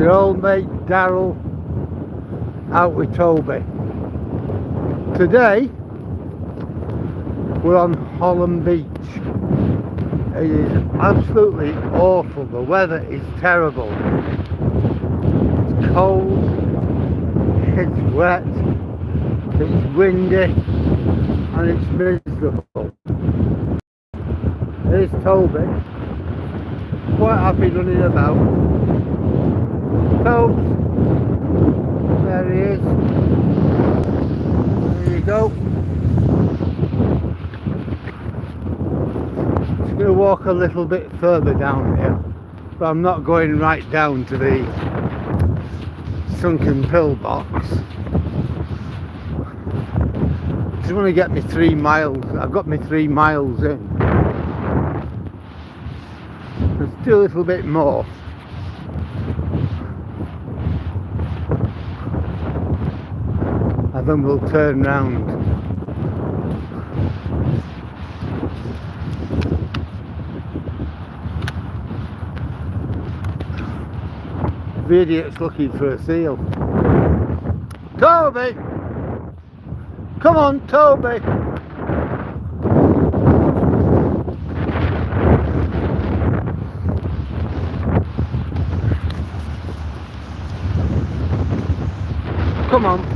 your old mate Daryl out with Toby. Today we're on Hollym Beach. It is absolutely awful. The weather is terrible. It's cold, it's wet, it's windy, and it's miserable. Here's Toby, quite happy running about. Tobes, there he is. There you go. I'm going to walk a little bit further down here, but I'm not going right down to the sunken pillbox. Just want to get me 3 miles. I've got me 3 miles in. Let's do a little bit more. And then we'll turn round. The idiot's looking for a seal. Toby! Come on, Toby! Come on.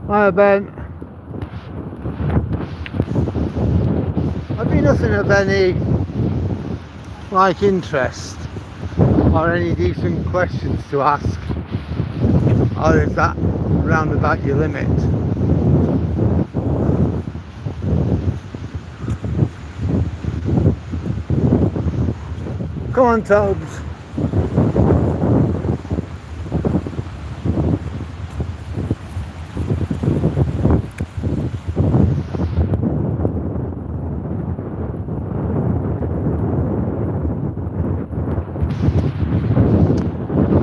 Hiya, Ben. Have you nothing of any like interest or any decent questions to ask, or is that round about your limit? Come on, Tobes.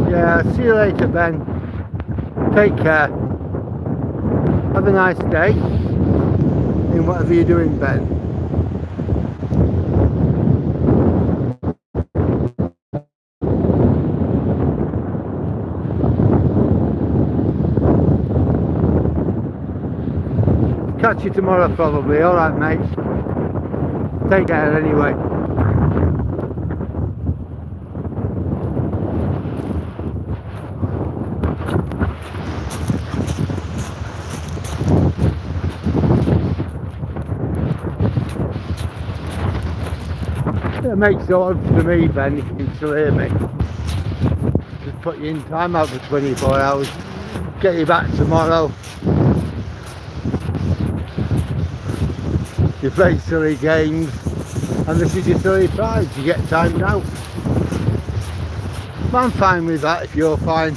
Yeah, see you later, Ben. Take care. Have a nice day in whatever you're doing, Ben. Catch you tomorrow probably. Alright, mate. Take care anyway. It makes no odds to me, Ben, if you can still hear me. Just put you in time out for 24 hours. Get you back tomorrow. You play silly games, and this is your silly prize. You get timed out. But I'm fine with that if you're fine.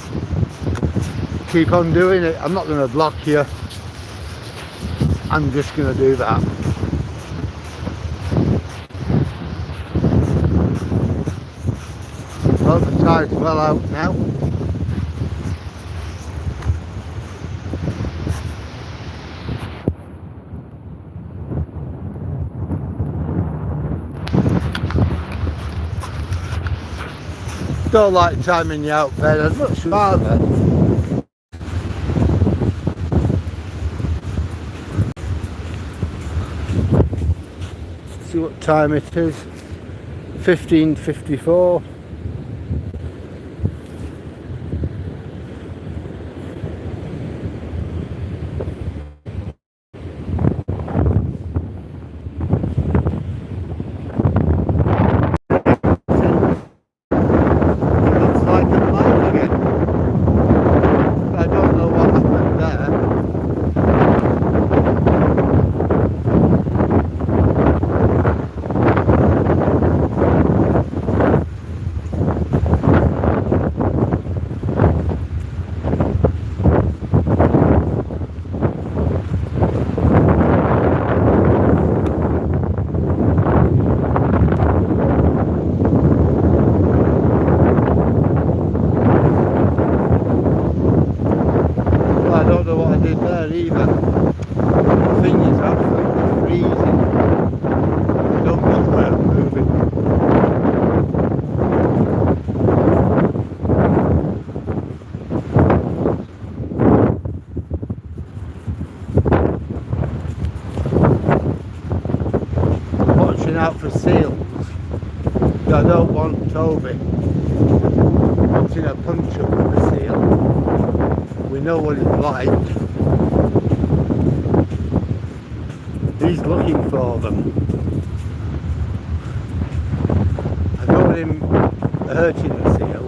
Keep on doing it. I'm not going to block you. I'm just going to do that. Well, the tide's well out now. Don't like timing you out, Ben. I'd much rather see what time it is. 15:54. out for seals. I don't want Toby putting a punch up with a seal. We know what he's like. He's looking for them. I don't want him hurting the seal.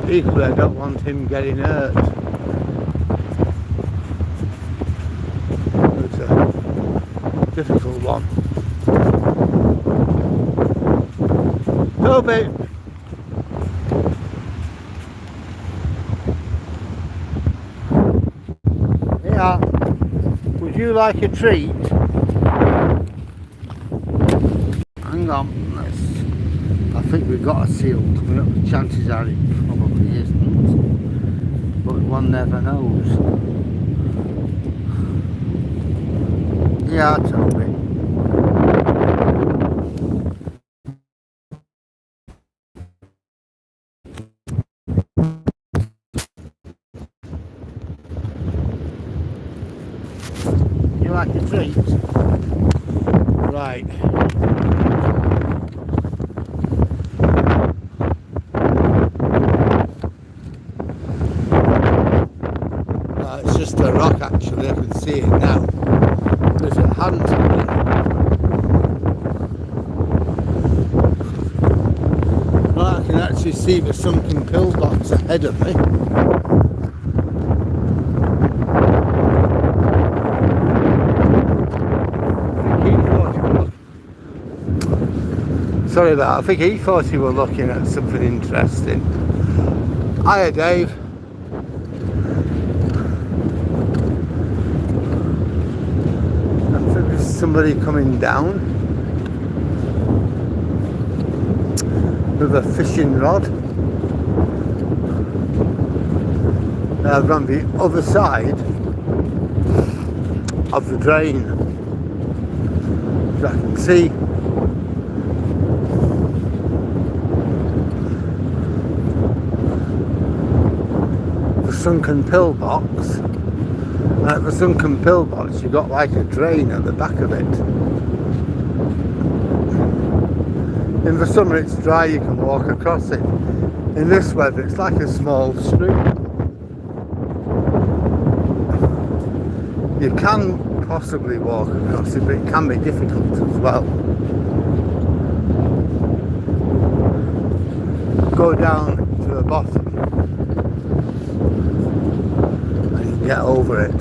Equally, I don't want him getting hurt. It's a difficult one. Toby! Yeah. Would you like a treat? Hang on. I think we've got a seal coming up. The chances are it probably isn't. But one never knows. Yeah, Toby. You like a treat? Right. It's just a rock actually, I can see it now. But if it hadn't been, well, I can actually see the sunken pillbox ahead of me. Sorry about that. I think he thought he were looking at something interesting. Hiya, Dave. I think there's somebody coming down with a fishing rod. They're on the other side of the drain. As I can see. Sunken pillbox, and at the sunken pillbox you've got like a drain at the back of it. In the summer it's dry, you can walk across it. In this weather it's like a small stream. You can possibly walk across it, but it can be difficult as well. Go down to the bottom, get over it.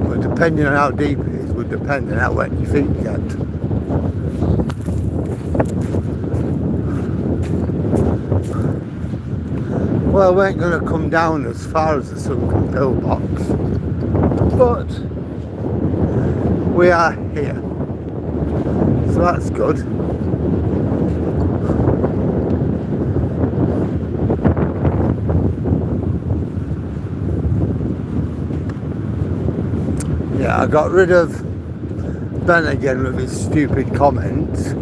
But depending on how deep it is would depend on how wet your feet get. Well, we ain't going to come down as far as the sunken pillbox, but we are here, so that's good. I got rid of Ben again with his stupid comments.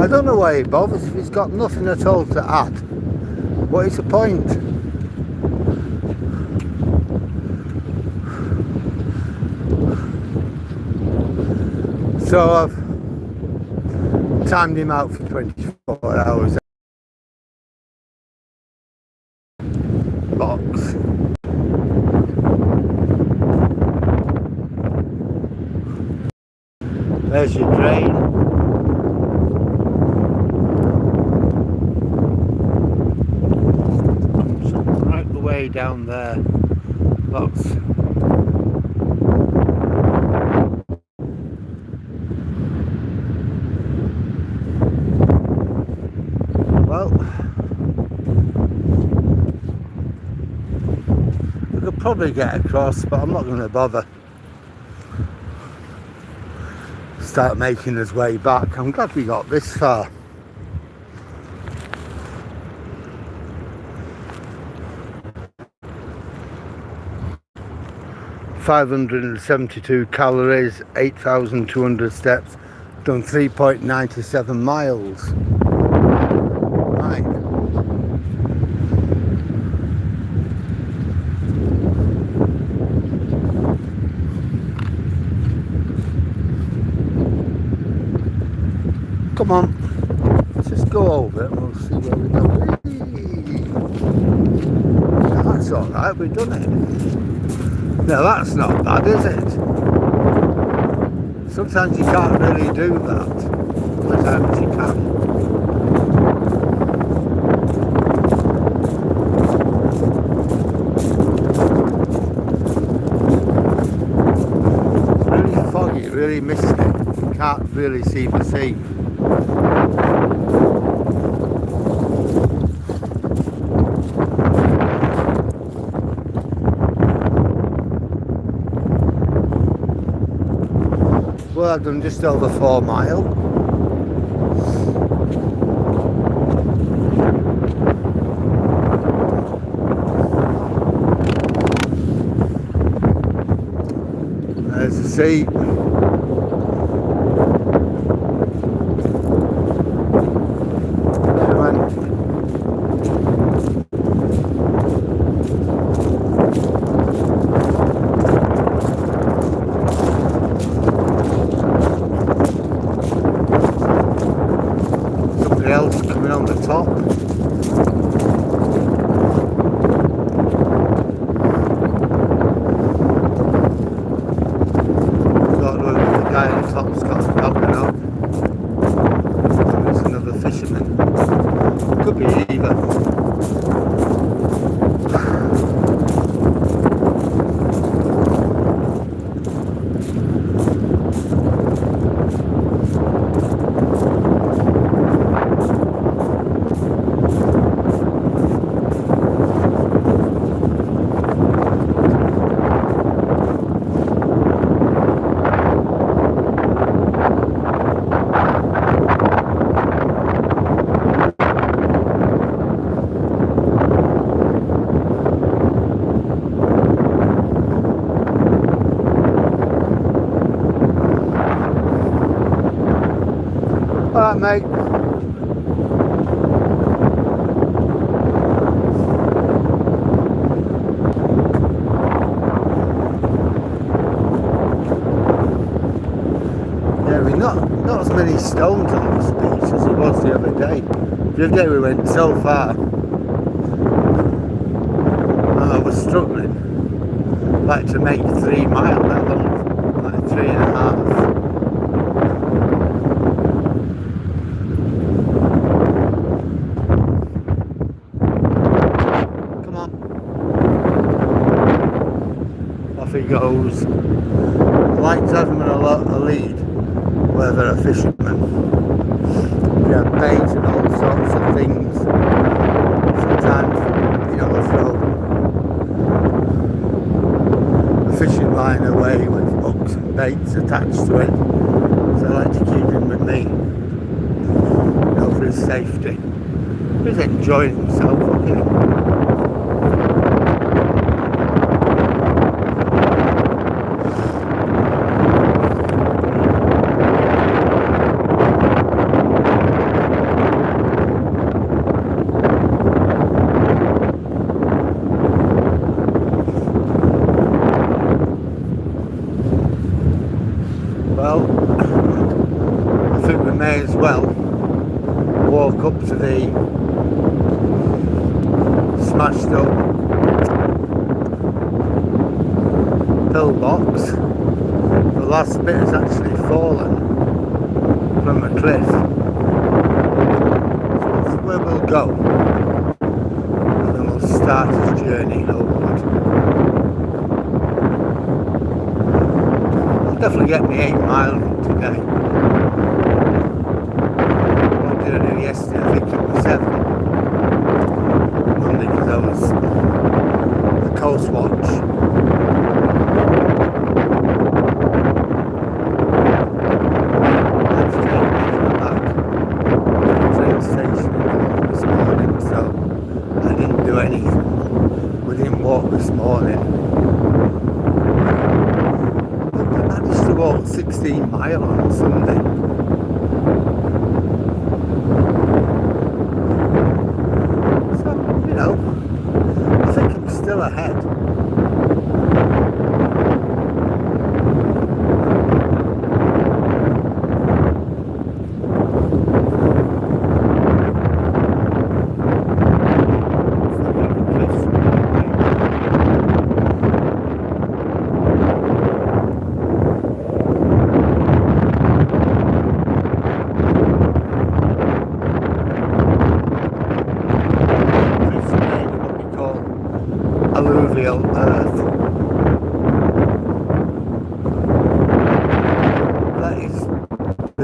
I don't know why he bothers if he's got nothing at all to add. What is the point? So I've timed him out for 24 hours. Box. There's your drain. So right the way down there. Lots. Well, we could probably get across, but I'm not going to bother. Start making his way back. I'm glad we got this far. $572 calories, 8,200 steps, done 3.97 miles. Right. Come on, let's just go over it and we'll see where we go. No, that's alright, we've done it. No, that's not bad, is it? Sometimes you can't really do that. Sometimes you can. Really misty, you can't really see the sea. Well, I've done just over 4 miles. There's the sea. Else coming on the top. Don't know if the guy on the top's got a dog or not. Maybe it's another fisherman. Could be either. Alright, mate. Yeah, we're not as many stones on this beach as it was the other day. The other day we went so far and I was struggling like to make 3 miles that long, like 3.5. He goes. I like to have them in a lead where they're a fisherman. We have bait and all sorts of things. Sometimes, you know, I throw a fishing line away with hooks and baits attached to it. So I like to keep him with me, you know, for his safety. He's enjoying himself, okay? Well, I think we may as well walk up to the smashed up pillbox. The last bit has actually fallen from a cliff. So that's where we'll go. And then we'll start his journey homeward. Definitely get me 8 miles in today. What did I do yesterday? I think it was 7. Monday because I was the coast watch. Wednesday, making back to the train station this morning, so I didn't do anything. We didn't walk this morning. To walk 16 miles on Sunday. So, you know, I think I'm still ahead.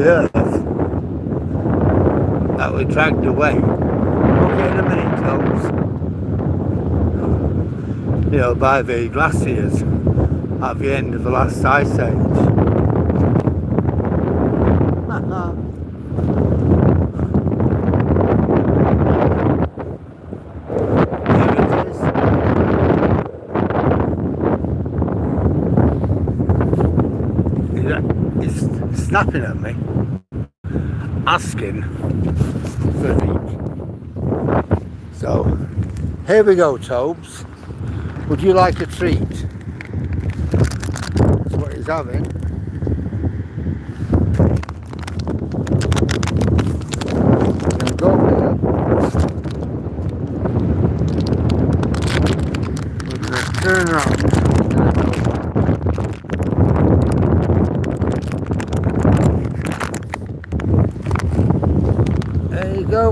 earth that were dragged away. Okay, in a minute, folks. You know, by the glaciers at the end of the last ice age. He's snapping at me, asking for a treat. So, here we go, Tobes. Would you like a treat? That's what he's having. Now go there. We're going to turn around. There you go.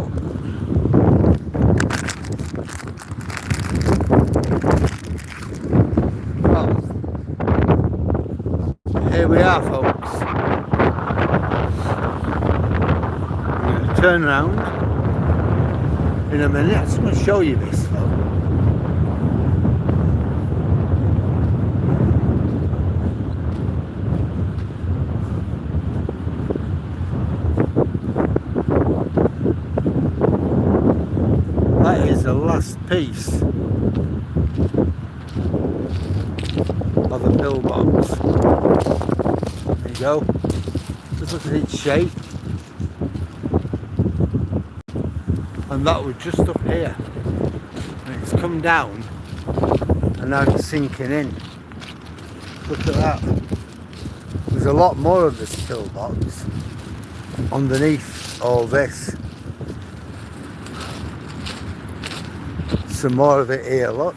Well, here we are, folks. I'm going to turn around in a minute. I just want to show you this, folks. That is the last piece of a pillbox. There you go. Just look at its shape. And that was just up here. And it's come down and now it's sinking in. Look at that. There's a lot more of this pillbox underneath all this. Some more of it here, look.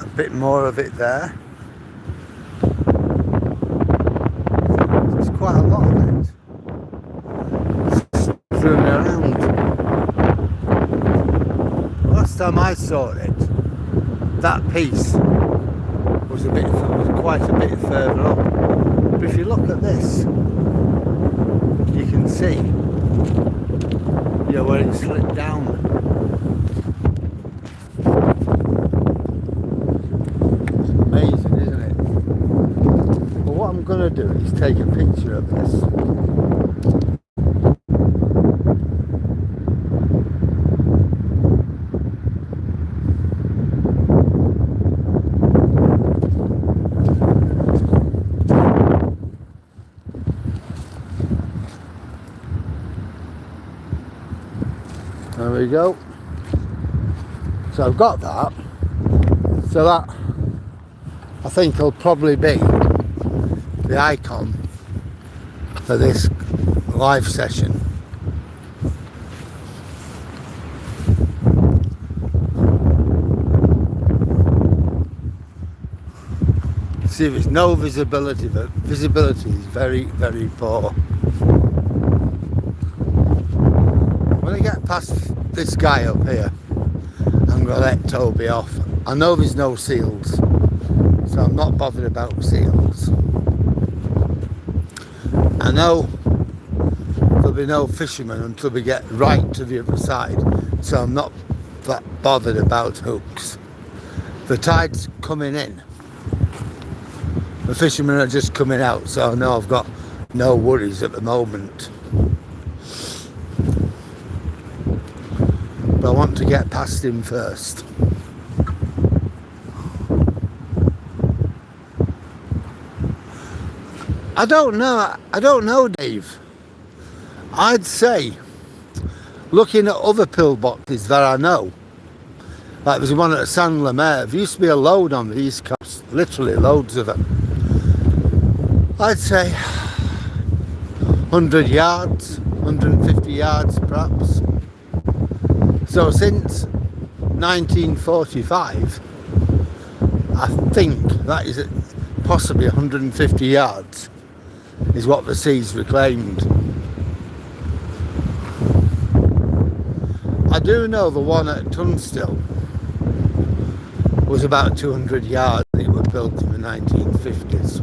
A bit more of it there. There's quite a lot of it. Strewn around. Last time I saw it, that piece was quite a bit further up. But if you look at this, you can see where it slipped down. Amazing, isn't it? Well, what I'm going to do is take a picture of this. There we go. So I've got that. So that, I think, will probably be the icon for this live session. See, there's no visibility, but visibility is very, very poor. When I get past this guy up here, I'm going to let Toby off. I know there's no seals, so I'm not bothered about seals. I know there'll be no fishermen until we get right to the other side, so I'm not that bothered about hooks. The tide's coming in. The fishermen are just coming out, so I know I've got no worries at the moment. But I want to get past him first. I don't know, Dave. I'd say, looking at other pillboxes that I know, like there's one at San Lemaire, there used to be a load on the East Coast, literally loads of them. I'd say 100 yards, 150 yards perhaps. So since 1945, I think that is possibly 150 yards is what the sea's reclaimed. I do know the one at Tunstall was about 200 yards. It was built in the 1950s.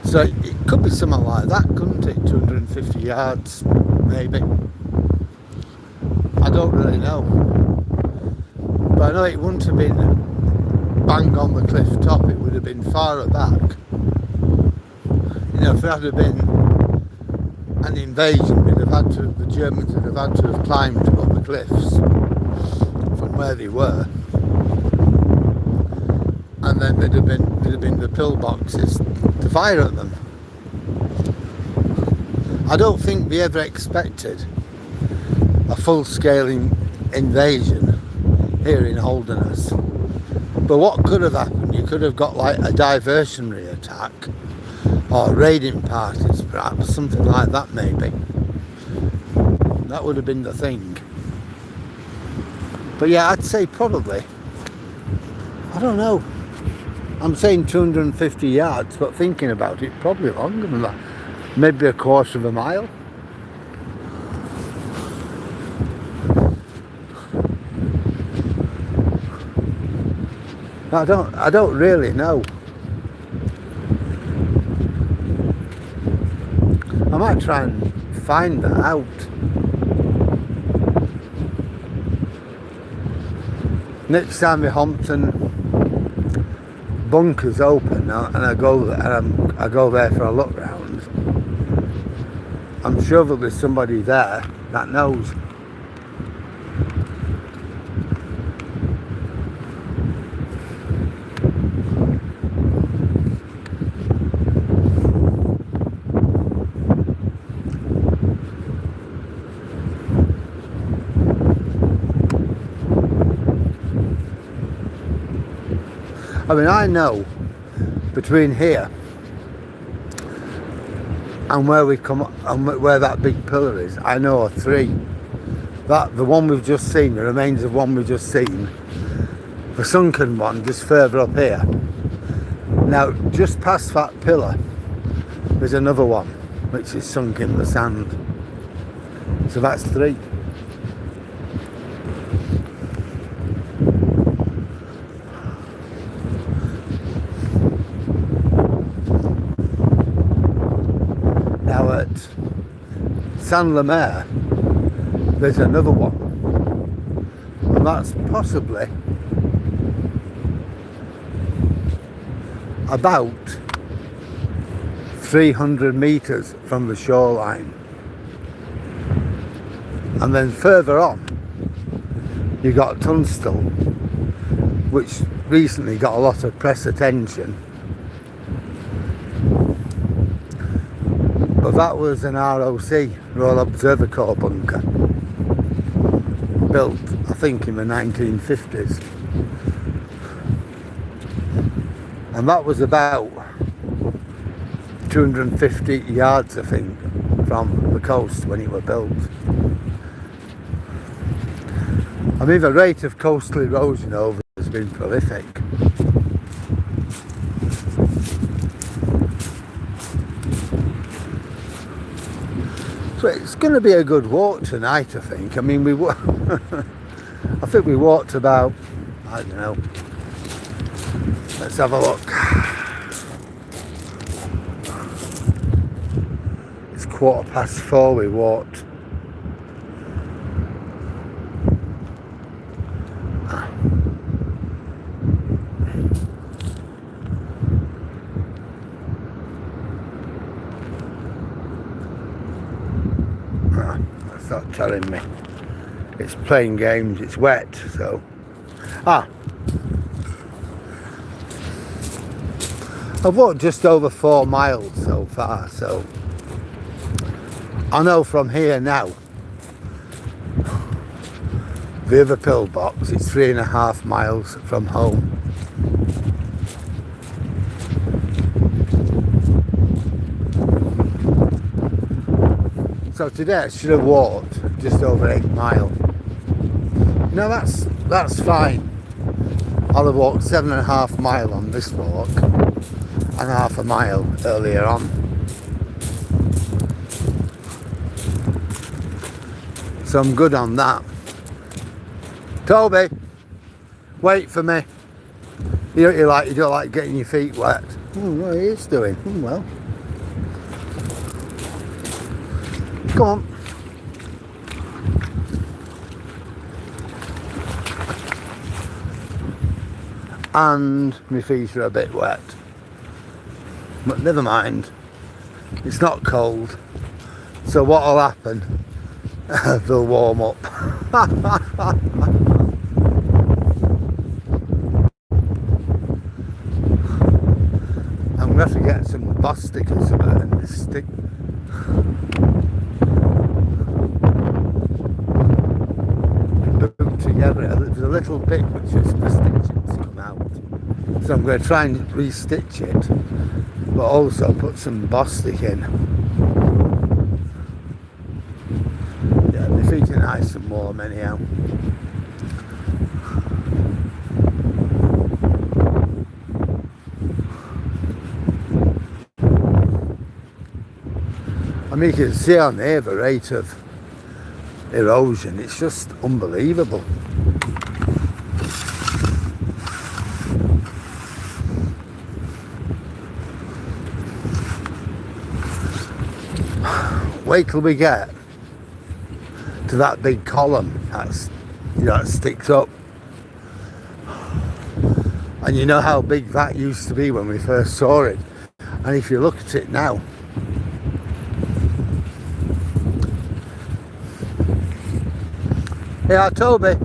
So it could be something like that, couldn't it? 250 yards, maybe. I don't really know. But I know it wouldn't have been bang on the cliff top, it would have been farther back. You know, if it had been an invasion, the Germans would have had to have climbed up the cliffs from where they were. And then there'd have been the pillboxes to fire at them. I don't think they ever expected a full-scale invasion here in Holderness. But what could have happened? You could have got like a diversionary attack or raiding parties, perhaps, something like that maybe. That would have been the thing. But yeah, I'd say probably, I don't know. I'm saying 250 yards, but thinking about it, probably longer than that. Maybe a quarter of a mile. I don't really know. I might try and find that out. Next time the Hompton bunker's open and I go there for a look round, I'm sure there'll be somebody there that knows. I mean, I know between here and where we come and where that big pillar is, I know of three. That the one we've just seen, the remains of one we've just seen, the sunken one just further up here. Now, just past that pillar, there's another one which is sunk in the sand. So that's three. Now at San Lemaire, there's another one, and that's possibly about 300 metres from the shoreline. And then further on, you got Tunstall, which recently got a lot of press attention. But that was an ROC, Royal Observer Corps bunker, built, I think, in the 1950s. And that was about 250 yards, I think, from the coast when it was built. I mean, the rate of coastal erosion over has been prolific. So it's going to be a good walk tonight, I think. I mean, I think we walked about, I don't know, let's have a look. It's 4:15 we walked. That's not telling me. It's playing games, it's wet, so. I've walked just over 4 miles so far, so I know from here now, the other pillbox, it's 3.5 miles from home. So today I should have walked just over 8 miles. No, that's fine. I'll have walked 7.5 miles on this walk and half a mile earlier on. So I'm good on that. Toby, wait for me. You don't like getting your feet wet. Oh, well, he is doing. Oh, well. Come on. And my feet are a bit wet. But never mind. It's not cold. So what'll happen? They'll warm up. I'm going to have to get some bus stickers and this stick. Boot together. There's a little bit which is the stitchings come out. So I'm going to try and restitch it, but also put some boss stick in. Yeah, my feet are nice and warm anyhow. I mean, you can see on here the rate of erosion, it's just unbelievable. Wait till we get to that big column that's, that sticks up. And you know how big that used to be when we first saw it. And if you look at it now, yeah, Toby.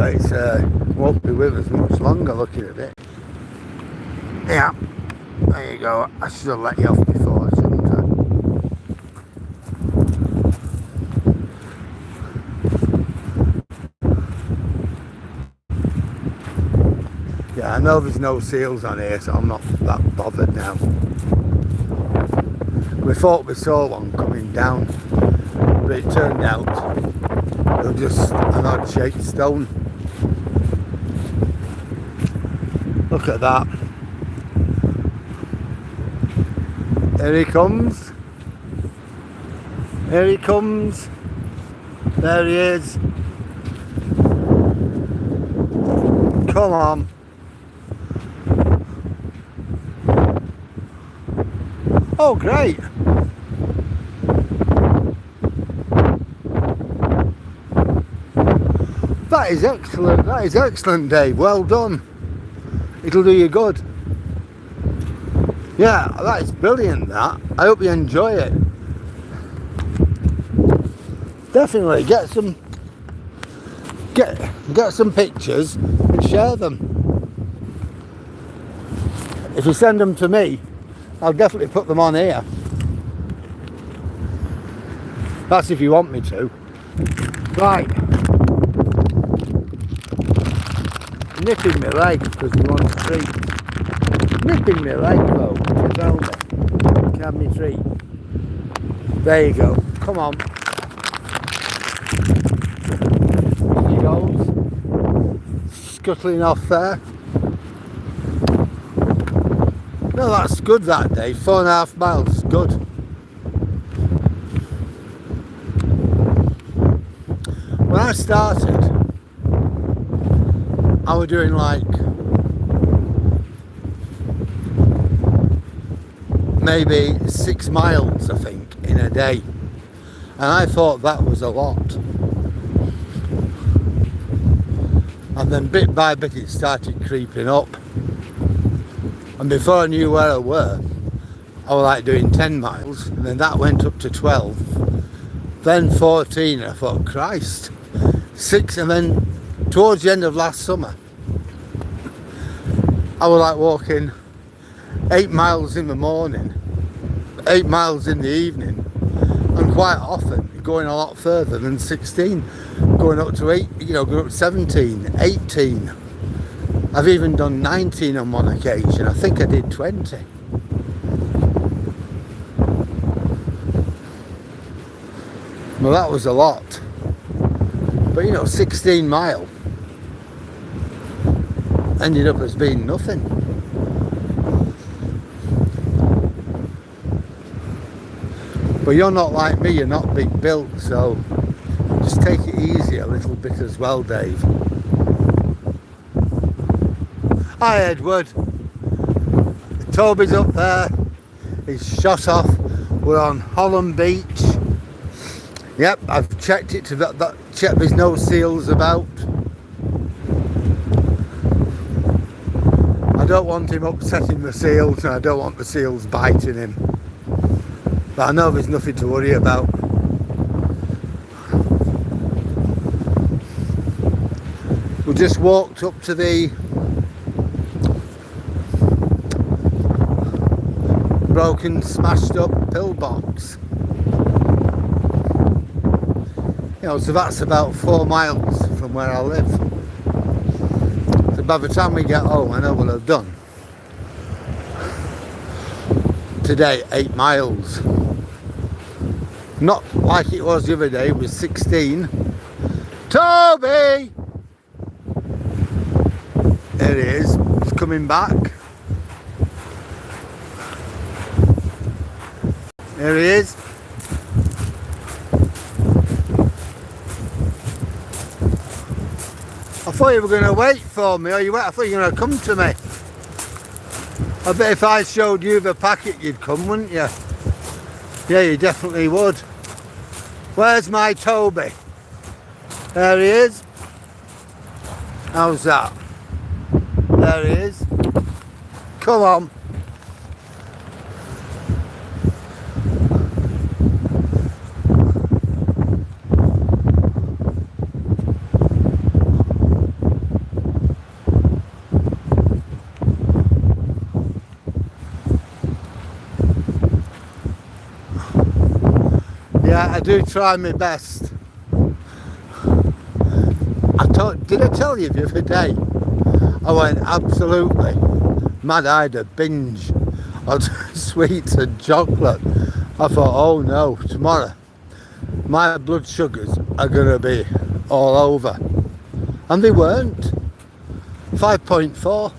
It won't be with us much longer looking at it. Yeah, there you go. I should have let you off before, shouldn't I? Yeah, I know there's no seals on here, so I'm not that bothered now. We thought we saw one coming down, but it turned out they were just an odd shaped stone. Look at that. Here he comes. Here he comes. There he is. Come on. Oh, great. That is excellent. That is excellent, Dave. Well done. It'll do you good. Yeah, that is brilliant, that. I hope you enjoy it. Definitely get some pictures and share them. If you send them to me, I'll definitely put them on here. That's if you want me to. Right. Nipping my leg because he wants treats. Nipping my leg though, to tell me. Can have me treat. There you go. Come on. Here he goes. Scuttling off there. No, that's good that day. 4.5 miles, good. When I started, I was doing like maybe 6 miles, I think, in a day. And I thought that was a lot. And then bit by bit it started creeping up. And before I knew where I were, I was like doing 10 miles, and then that went up to 12, then 14, I thought, Christ, 6, and then towards the end of last summer, I was like walking 8 miles in the morning, 8 miles in the evening, and quite often going a lot further than 16, going up to 8, going up to 17, 18. I've even done 19 on one occasion. I think I did 20. Well, that was a lot. But 16 mile ended up as being nothing. But you're not like me, you're not big built, so just take it easy a little bit as well, Dave. Hi Edward. Toby's up there. He's shot off. We're on Hollym Beach. Yep, I've checked it to check there's no seals about. I don't want him upsetting the seals, and I don't want the seals biting him. But I know there's nothing to worry about. We just walked up to the broken, smashed up pillbox. You know, so that's about 4 miles from where I live. So by the time we get home, I know what I've done. Today, 8 miles. Not like it was the other day, it was 16. Toby! There he is, he's coming back. There he is. I thought you were going to wait for me, or I thought you were going to come to me. I bet if I showed you the packet you'd come, wouldn't you? Yeah, you definitely would. Where's my Toby? There he is. How's that? There he is. Come on. Yeah, I do try my best. Did I tell you the other day? I went absolutely mad. I had a binge on sweets and chocolate. I thought, oh no, tomorrow my blood sugars are going to be all over. And they weren't. 5.4.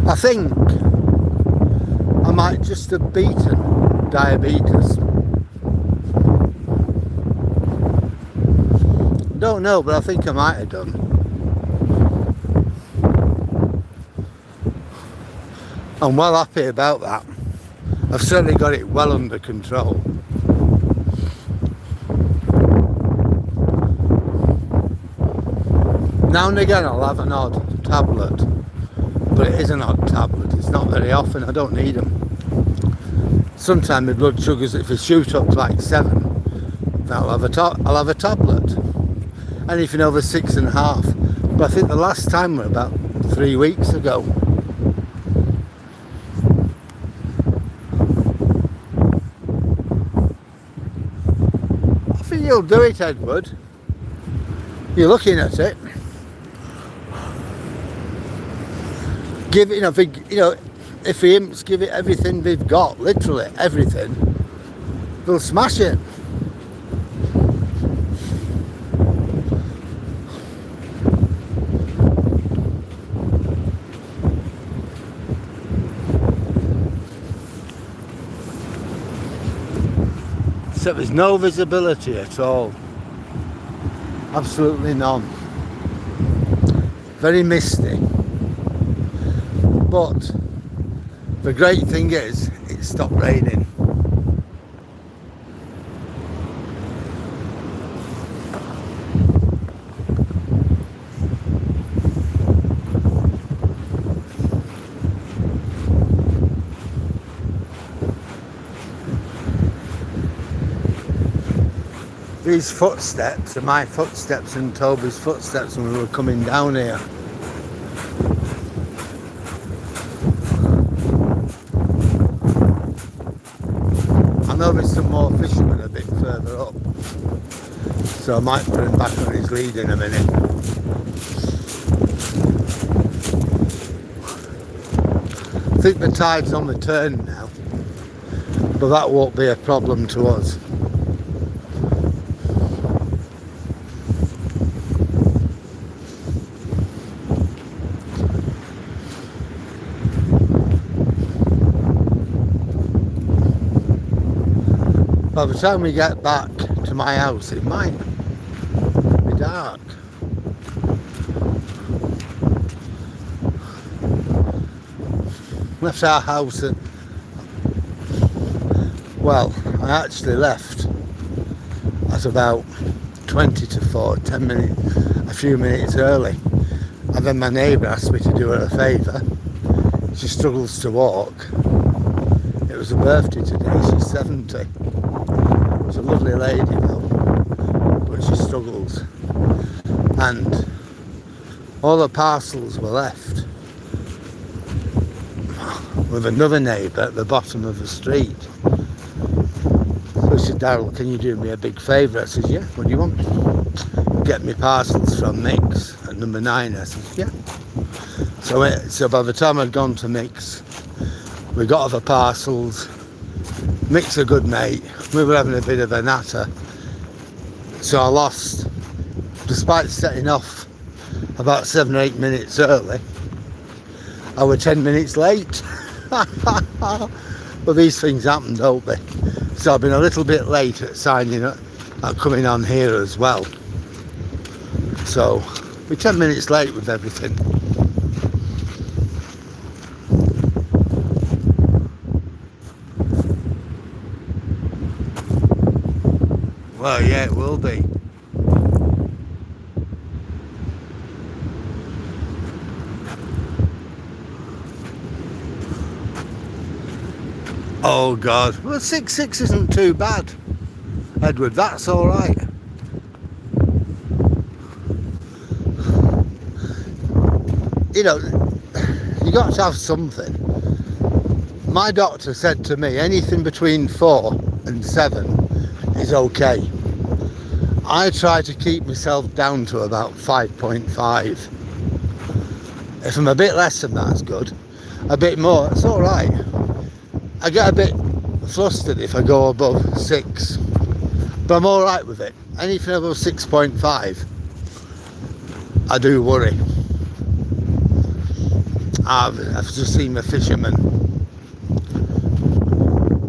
I think I might just have beaten diabetes. Don't know, but I think I might have done. I'm well happy about that. I've certainly got it well under control. Now and again I'll have an odd tablet, but it is an odd tablet. It's not very often. I don't need them. Sometimes my blood sugars, if they shoot up to like 7, I'll have a tablet. Anything over 6.5. But I think the last time were about 3 weeks ago. I think you'll do it, Edward. You're looking at it. Give it, if the imps give it everything they've got, literally everything, they'll smash it. So there's no visibility at all. Absolutely none. Very misty. But the great thing is, it stopped raining. These footsteps are my footsteps and Toby's footsteps when we were coming down here. I know there's some more fishermen a bit further up, so I might put him back on his lead in a minute. I think the tide's on the turn now, but that won't be a problem to us. by the time we get back to my house, it might be dark. Left our house at, well, I actually left at about 20 to 4, 10 minutes, a few minutes early. And then my neighbour asked me to do her a favour. She struggles to walk. It was her birthday today, she's 70. She's a lovely lady though, but she struggles. And all the parcels were left with another neighbour at the bottom of the street. So she said, Daryl, can you do me a big favour? I said, yeah, what do you want? Get me parcels from Mix at number 9. I said, yeah. So by the time I'd gone to Mix, we got other parcels. Mick's a good mate. We were having a bit of a natter. So I lost, despite setting off about 7 or 8 minutes early, I was 10 minutes late. But these things happen, don't they? So I've been a little bit late at signing up, at coming on here as well. So we're 10 minutes late with everything. Well, yeah, it will be. Oh God, well 6.6 isn't too bad, Edward, that's alright. You know, you got to have something. My doctor said to me, anything between 4 and 7 is okay. I try to keep myself down to about 5.5. If I'm a bit less than that, it's good. A bit more, it's alright. I get a bit flustered if I go above 6, but I'm alright with it. Anything above 6.5, I do worry. I've just seen the fisherman.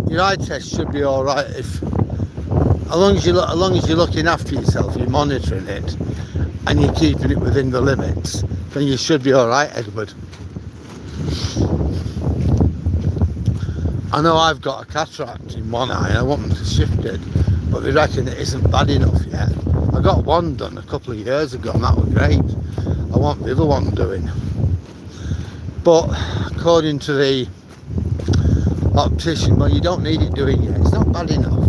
Your eye test should be alright if, as long as you're looking after yourself, you're monitoring it, and you're keeping it within the limits, then you should be alright, Edward. I know I've got a cataract in one eye and I want them to shift it, but they reckon it isn't bad enough yet. I got one done a couple of years ago and that was great. I want the other one doing. But according to the optician, well, you don't need it doing yet. It's not bad enough.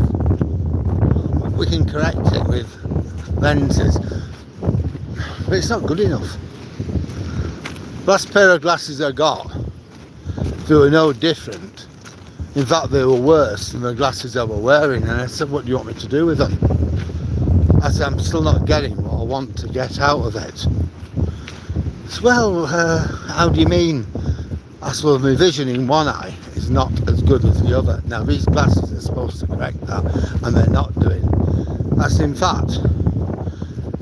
We can correct it with lenses, but it's not good enough. Last pair of glasses I got, they were no different. In fact, they were worse than the glasses I were wearing, and I said, what do you want me to do with them? I said, I'm still not getting what I want to get out of it. He said, well, how do you mean? I said, well, my vision in one eye is not as good as the other. Now, these glasses are supposed to correct that, and they're not doing. I said, in fact,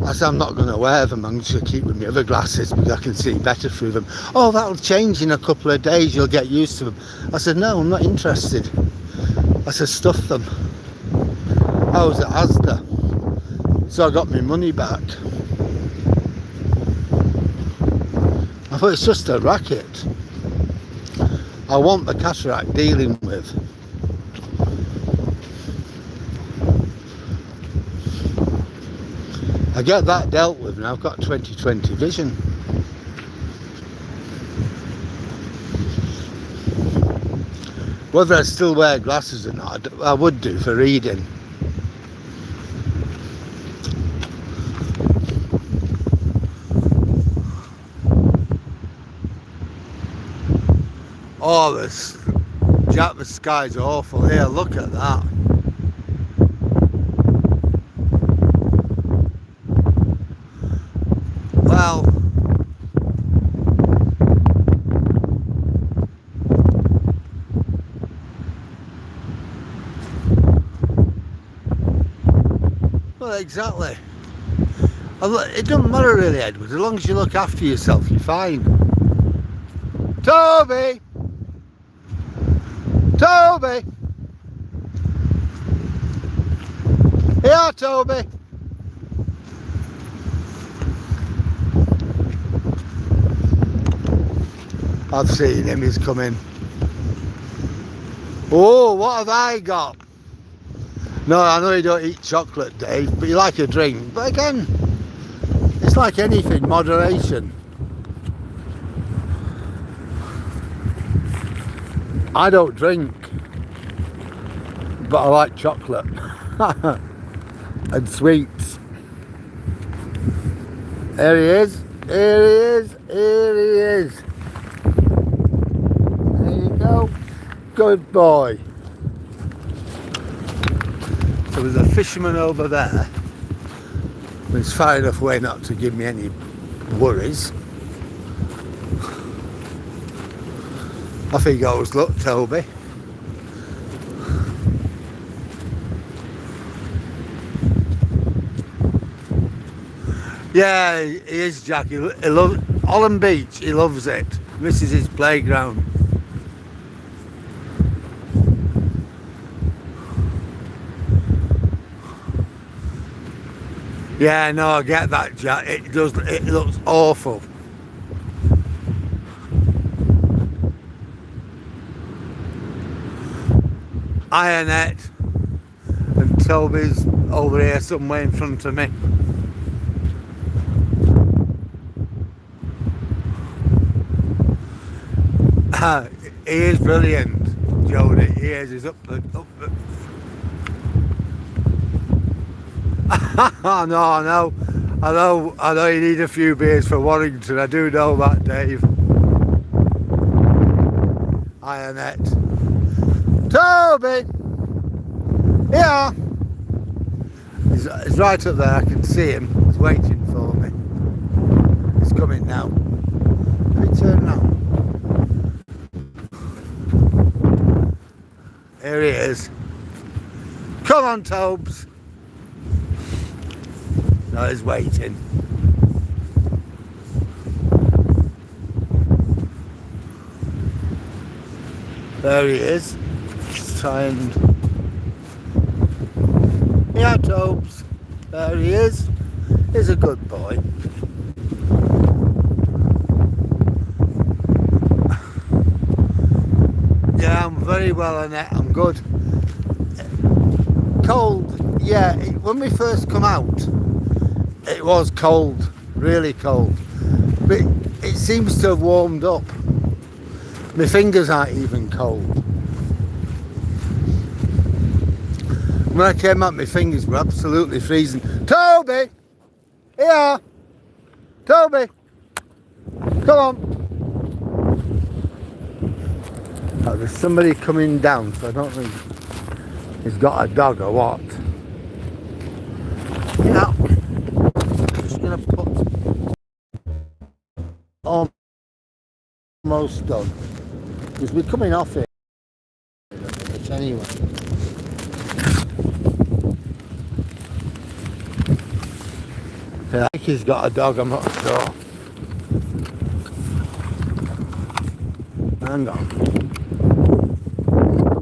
I said, I'm not going to wear them, I'm just going to keep with my other glasses because I can see better through them. Oh, that'll change in a couple of days, you'll get used to them. I said, no, I'm not interested. I said, stuff them. I was at Asda, so I got my money back. I thought, it's just a racket. I want the cataract dealing with. I get that dealt with and I've got 20/20 vision. Whether I still wear glasses or not, I would do for reading. Oh, the sky's awful here, look at that. Well, exactly. It doesn't matter really, Edward, as long as you look after yourself, you're fine. Toby! Toby! Yeah, Toby. I've seen him, he's coming. Oh, what have I got? No, I know you don't eat chocolate, Dave, but you like a drink. But again, it's like anything, moderation. I don't drink, but I like chocolate and sweets. Here he is, here he is, here he is. There you go, good boy. So there's a fisherman over there. He's far enough away not to give me any worries. Off he goes, look, Toby. Yeah, he is, Jack. He loves Hollym Beach. He loves it. This is his playground. Yeah, no, I get that, Jack. It does. It looks awful. Ironette and Toby's over here somewhere in front of me. He is brilliant, Jody. He is. He's up the. No, I know you need a few beers for Warrington. I do know that, Dave. Ironette. Toby! Yeah! He's right up there, I can see him. He's waiting for me. He's coming now. Let me turn around. Here he is. Come on, Tobes! No, he's waiting. There he is. Let's try and... Yeah, Tobes. There he is. He's a good boy. Yeah, I'm very well, Annette. I'm good. Cold. Yeah, when we first come out, it was cold. Really cold. But it seems to have warmed up. My fingers aren't even cold. When I came out, my fingers were absolutely freezing. Toby! Here! Toby! Come on! Oh, there's somebody coming down, so I don't think he's got a dog or what. Yeah. I'm just going to put... Almost done. Because we're coming off it. But anyway. I think he's got a dog, I'm not sure. Hang on.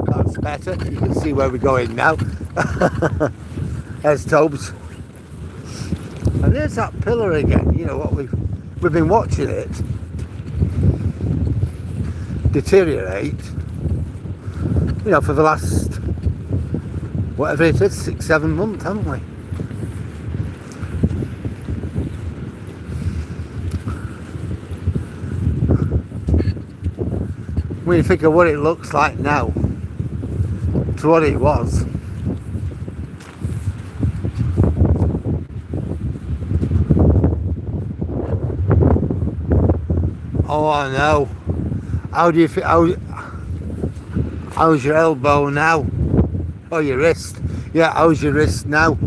That's better. You can see where we're going now. There's Tobes. And there's that pillar again. You know what, we've been watching it deteriorate, you know, for the last, whatever it is, 6-7 months, haven't we? When you think of what it looks like now to what it was. Oh, I know. How do you feel? How's your elbow now? Oh, your wrist. Yeah, how's your wrist now?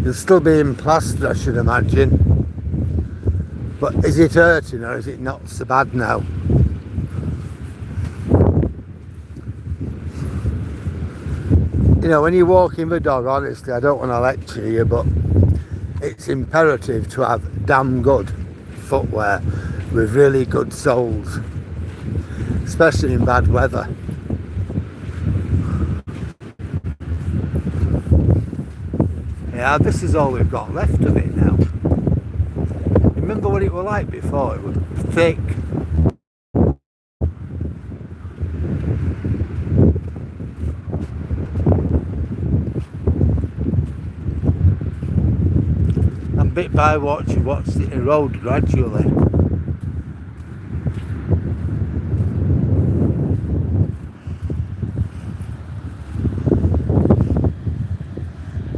You'll still be in plaster, I should imagine. But is it hurting or is it not so bad now? You know, when you're walking the dog, honestly, I don't want to lecture you, but it's imperative to have damn good footwear with really good soles, especially in bad weather. Yeah, this is all we've got left of it now. Remember what it was like before? It was thick. And bit by watch, you watched it erode gradually.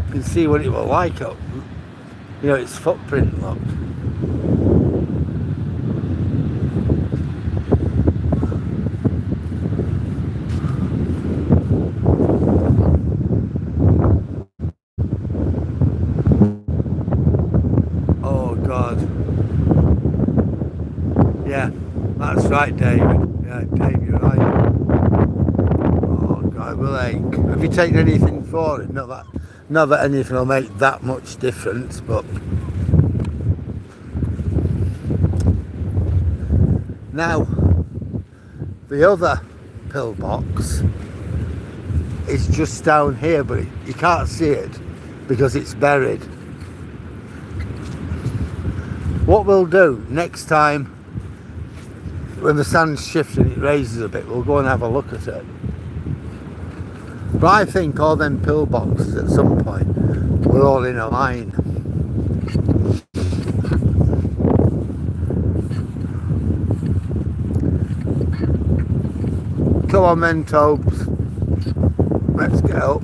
You can see what it was like up, you know, its footprint, look. Oh God. Yeah, that's right, David. Yeah, Dave, you're right. Oh God, will ache. Have you taken anything for it? Not that anything will make that much difference, but now the other pillbox is just down here, but you can't see it because it's buried. What we'll do next time, when the sand's shifting, it raises a bit, we'll go and have a look at it. But I think all them pillboxes at some point were all in a line. Come on then, Tobes. Let's get up.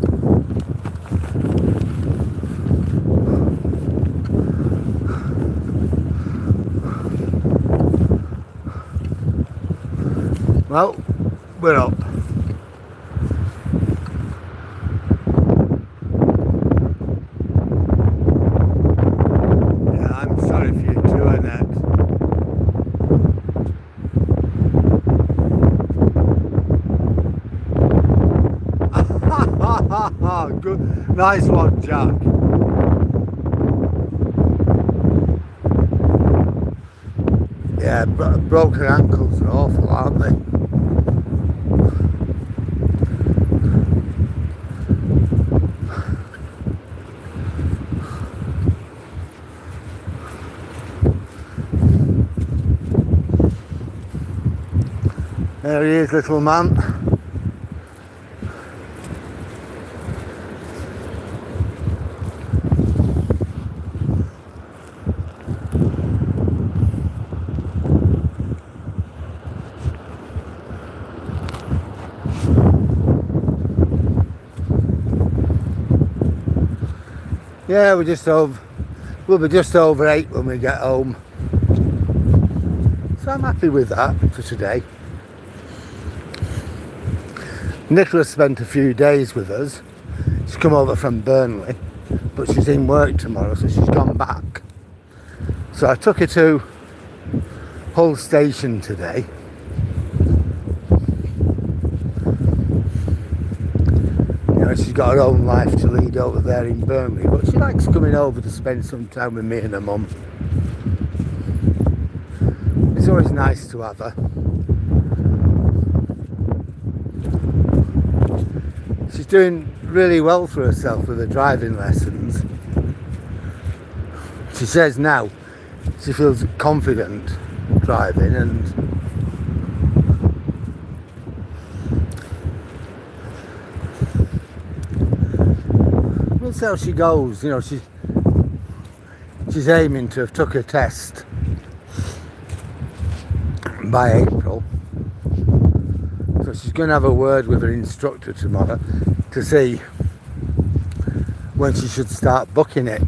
Well, we're up. Yeah, I'm sorry for you too, Annette. Good, nice one, Jack. Yeah, broken ankles are awful, aren't they? There he is, little man. Yeah, we'll be just over 8 when we get home. So I'm happy with that for today. Nicola spent a few days with us. She's come over from Burnley, but she's in work tomorrow, so she's gone back. So I took her to Hull Station today. You know, she's got her own life to lead over there in Burnley, but she likes coming over to spend some time with me and her mum. It's always nice to have her. She's doing really well for herself with her driving lessons. She says now she feels confident driving, and we'll see how she goes. You know, she's aiming to have took her test by April. So she's going to have a word with her instructor tomorrow to see when she should start booking it.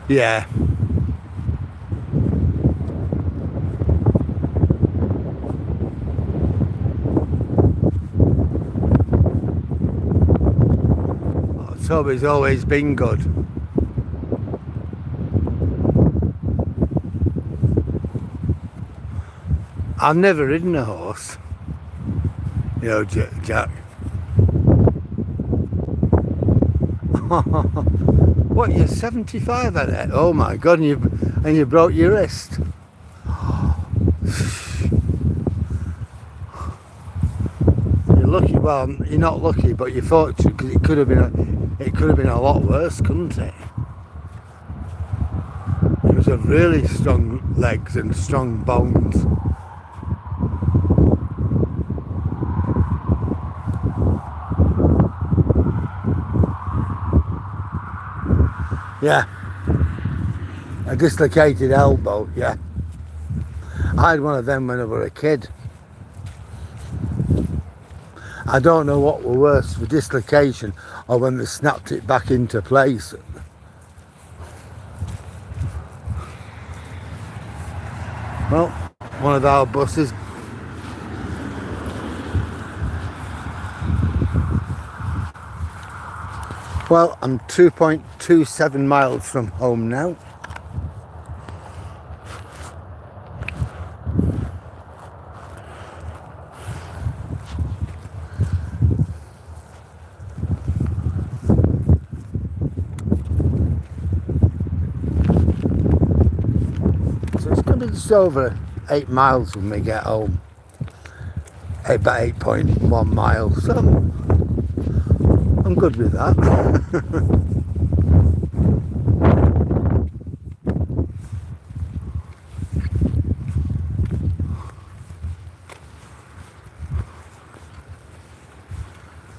Yeah. Toby's always been good. I've never ridden a horse, you know, Jack. What, you're 75 at it? Oh my God, and you broke your wrist. well, you're not lucky, but you're fortunate, because it could have been a lot worse, couldn't it? It was a really strong legs and strong bones. Yeah, a dislocated elbow. Yeah, I had one of them when I was a kid. I don't know what were worse, the dislocation or when they snapped it back into place. Well, one of our buses. Well, I'm 2.27 miles from home now. So it's going to be just over 8 miles when we get home. About 8.1 miles. So I'm good with that.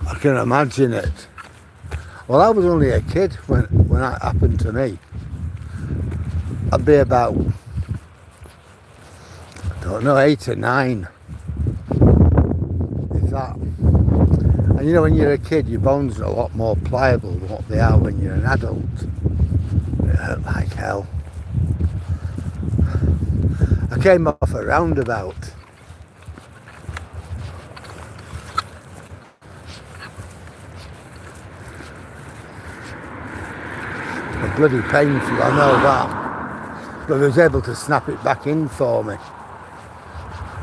I can imagine it. Well, I was only a kid when that happened to me. I'd be about, I don't know, 8 or 9. If that. And you know, when you're a kid, your bones are a lot more pliable than what they are when you're an adult. It hurt like hell. I came off a roundabout. Bloody painful, I know that. But I was able to snap it back in for me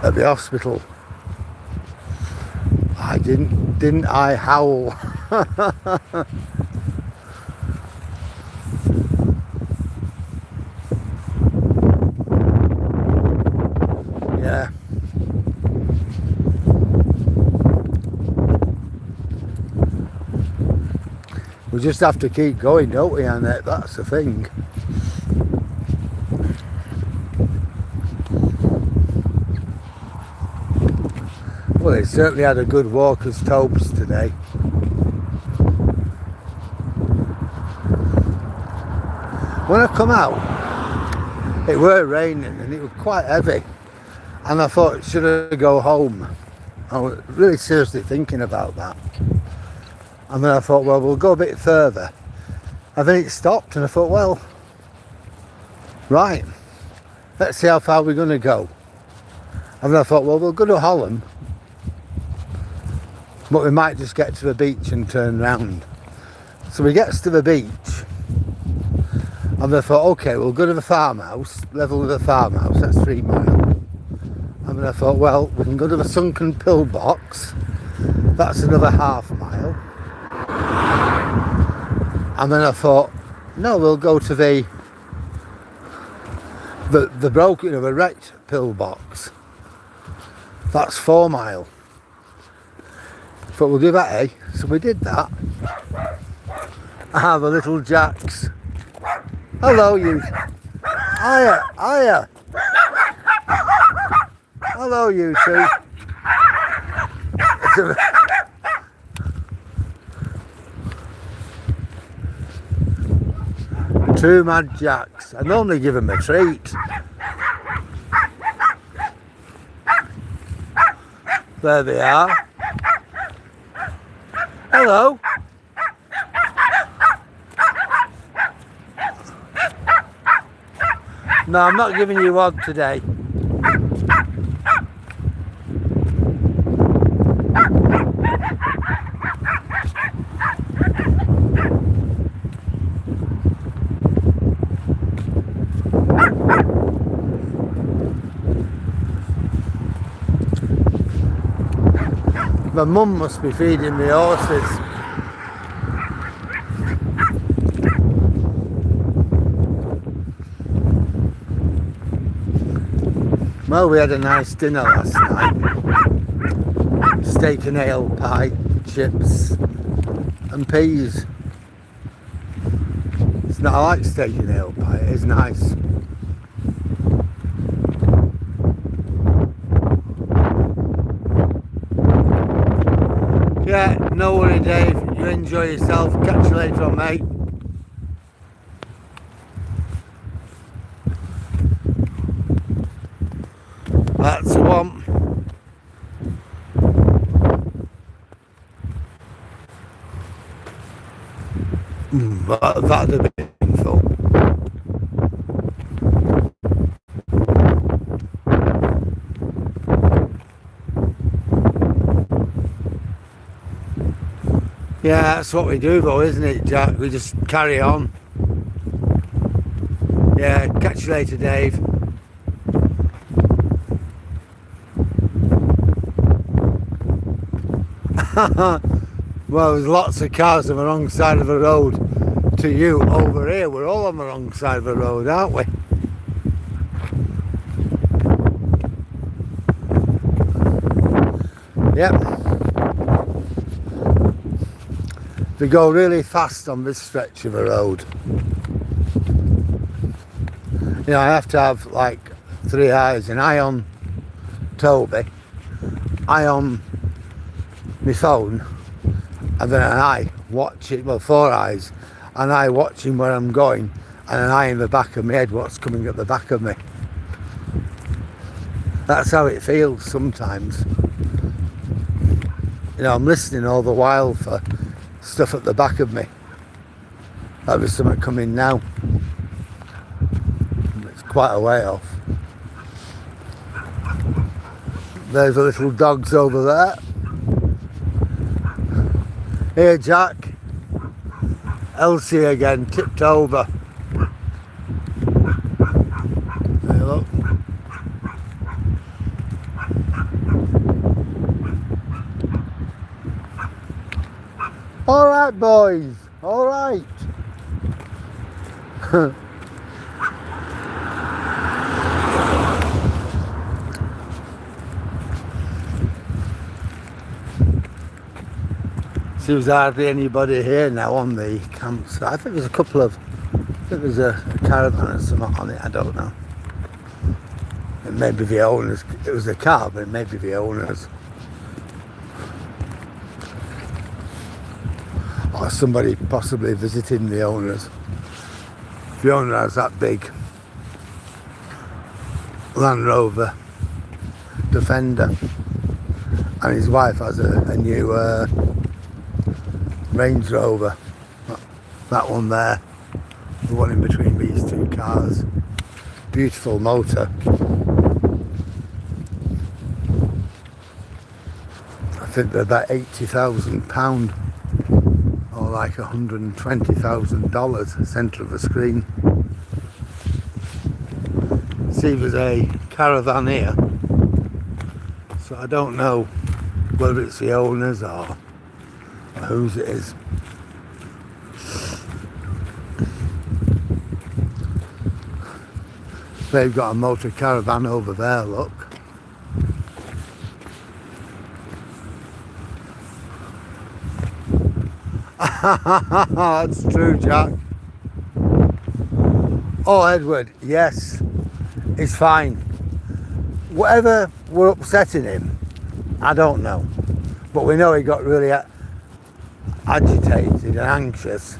at the hospital. I didn't I howl? Yeah. We just have to keep going, don't we, Annette? That's the thing. Well, it certainly had a good walker's toast today. When I come out, it were raining and it was quite heavy. And I thought, should I go home? I was really seriously thinking about that. And then I thought, well, we'll go a bit further. And then it stopped and I thought, well, right, let's see how far we're going to go. And then I thought, well, we'll go to Hollym, but we might just get to the beach and turn round. So we get to the beach, and then I thought, okay, we'll go to the farmhouse, level with the farmhouse, that's 3 miles. And then I thought, well, we can go to the sunken Pillbox, that's another ½ mile. And then I thought, no, we'll go to the broken, the wrecked Pillbox. That's 4 miles. But we'll do that, eh? So we did that. Ah, the little jacks. Hello, you. Hiya, hiya. Hello, you two. 2 mad jacks. I normally give them a treat. There they are. Hello. No, I'm not giving you one today. My mum must be feeding the horses. Well, we had a nice dinner last night. steak and ale pie, chips and peas. It's not, I like steak and ale pie, it is nice. Yeah, no worry Dave, you enjoy yourself, catch you later on mate. That's the one. That'd have been full. Yeah, that's what we do though, isn't it, Jack? We just carry on. Yeah, catch you later, Dave. Well, there's lots of cars on the wrong side of the road to you. Over here, we're all on the wrong side of the road, aren't we? Yep. They go really fast on this stretch of the road. You know, I have to have like 3 eyes, an eye on Toby, eye on my phone, and then an eye watching, well 4 eyes, an eye watching where I'm going, and an eye in the back of my head what's coming at the back of me. That's how it feels sometimes. You know, I'm listening all the while for stuff at the back of me. That was something coming now. It's quite a way off. There's the little dogs over there. Here Jack, Elsie again, tipped over. Hey, look. All right, boys. All right. Seems hardly anybody here now on the campsite. I think there's a couple of, I think there's a caravan or something on it, I don't know. It may be the owners, it was a car, but it may be the owners. Or somebody possibly visiting the owners. The owner has that big Land Rover Defender, and his wife has a new Range Rover, that one there, the one in between these 2 cars. Beautiful motor. I think they're about £80,000 or like $120,000 centre of the screen. See, there's a caravan here, so I don't know whether it's the owners or whose it is. They've got a motor caravan over there, look. That's true, Jack. Oh, Edward, yes, it's fine. Whatever were upsetting him, I don't know. But we know he got really agitated and anxious,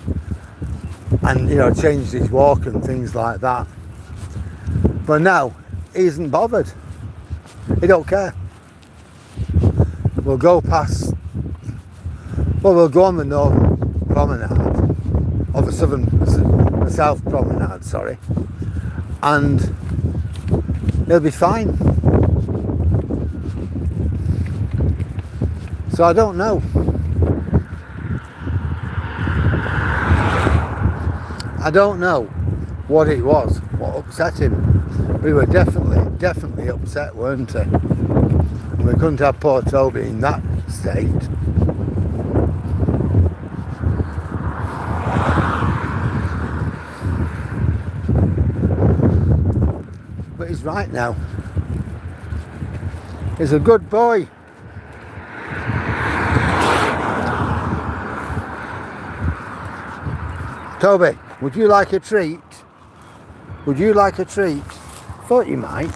and you know, changed his walk and things like that. But now he isn't bothered. He don't care. We'll go past, well, we'll go on the northern promenade, or the south promenade, sorry, and he'll be fine. So I don't know. I don't know what it was, what upset him. We were definitely upset, weren't we? We couldn't have poor Toby in that state. But he's right now. He's a good boy. Toby, would you like a treat? Would you like a treat? Thought you might.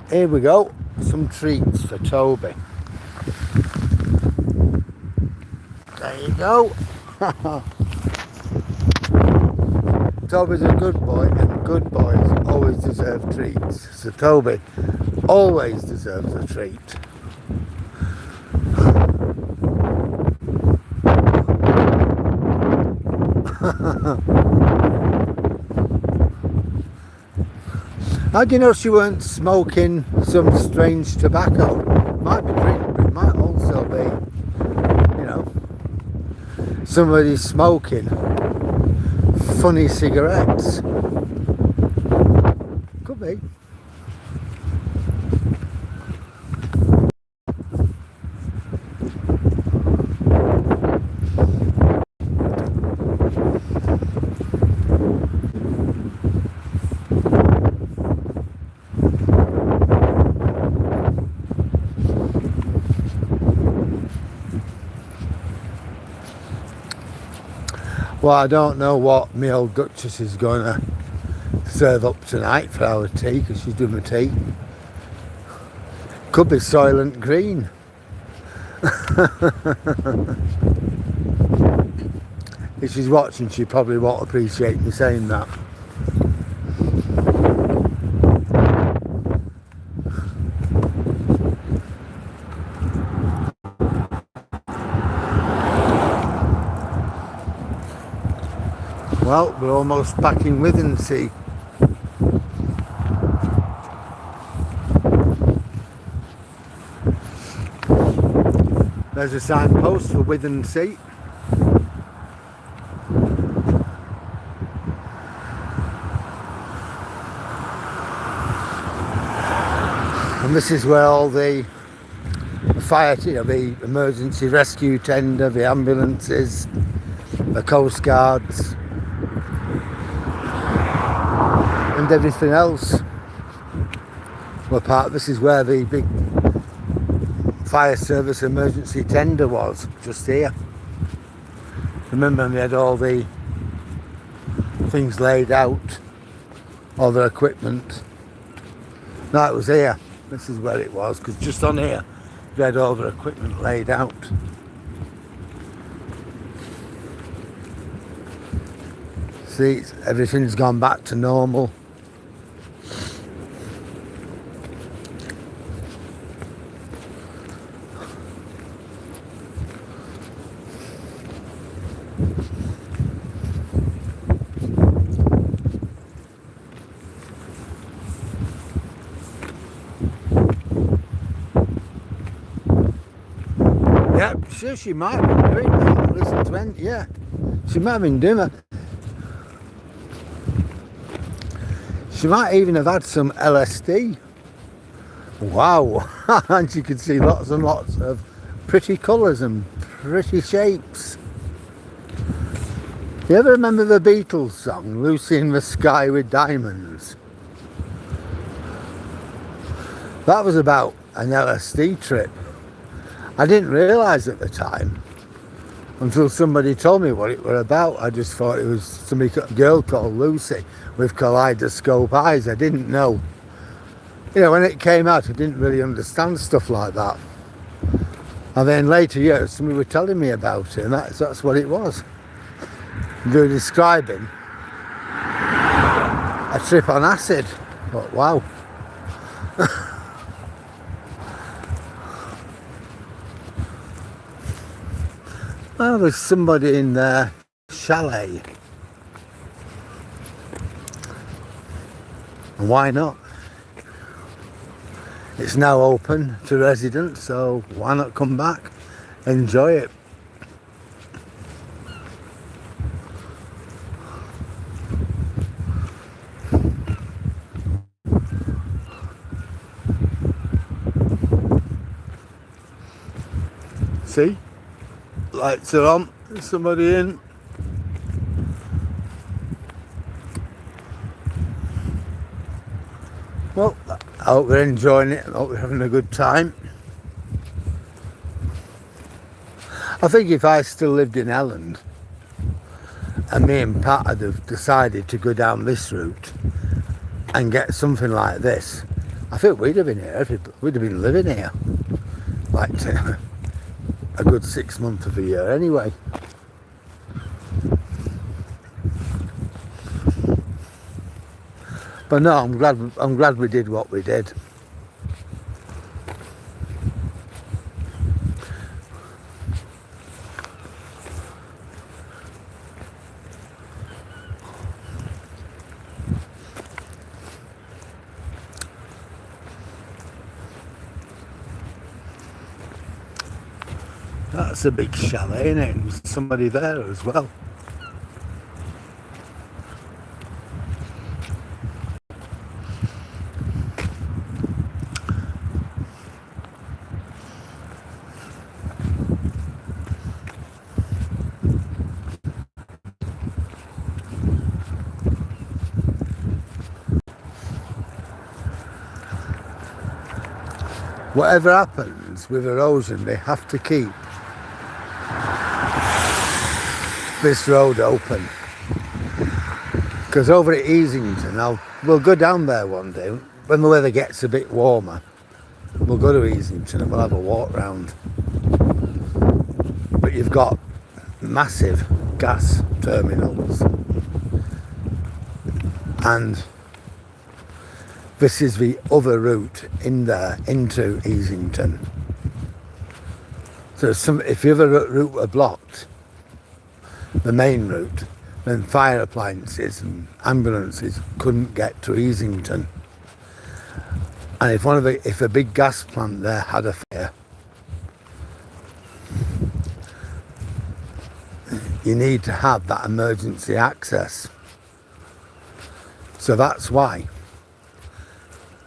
Here we go. Some treats for Toby. There you go. Toby's a good boy, and good boys always deserve treats. So Toby always deserves a treat. How do you know she weren't smoking some strange tobacco? Might be drink, but it might also be, you know, somebody smoking funny cigarettes. Could be. Well, I don't know what my old Duchess is going to serve up tonight for our tea, because she's doing my tea. Could be Soylent Green. If she's watching, she probably won't appreciate me saying that. Well, we're almost back in Withernsea. There's a signpost for Withernsea. And this is where all the fire, you know, the emergency rescue tender, the ambulances, the coast guards, and everything else were part. This is where the big fire service emergency tender was, just here. Remember, we had all the things laid out, all their equipment. No, it was here. This is where it was, because just on here we had all their equipment laid out. See, everything's gone back to normal. Yeah, sure, she might have been doing that. Listen to it, yeah. She might have been doing that. She might even have had some LSD. Wow. And you could see lots and lots of pretty colours and pretty shapes. You ever remember the Beatles song, Lucy in the Sky with Diamonds? That was about an LSD trip. I didn't realise at the time, until somebody told me what it were about. I just thought it was a girl called Lucy with kaleidoscope eyes. I didn't know. You know, when it came out, I didn't really understand stuff like that. And then later years, somebody were telling me about it, and that's what it was. They were describing a trip on acid. But wow. Well, there's somebody in their chalet. And why not? It's now open to residents, so why not come back, enjoy it. See? Lights are on, there's somebody in. Well, I hope they're enjoying it, I hope they're having a good time. I think if I still lived in Elland and me and Pat had have decided to go down this route and get something like this, I think we'd have been here. We'd have been living here like a good 6 months of the year anyway. But no, I'm glad we did what we did. That's a big chalet, isn't it? There's somebody there as well. Whatever happens with erosion, they have to keep this road open, because over at Easington, we'll go down there one day when the weather gets a bit warmer. We'll go to Easington and we'll have a walk round. But you've got massive gas terminals, and this is the other route in there into Easington. So if the other route were blocked, the main route, then fire appliances and ambulances couldn't get to Easington. And if a big gas plant there had a fire, you need to have that emergency access. So that's why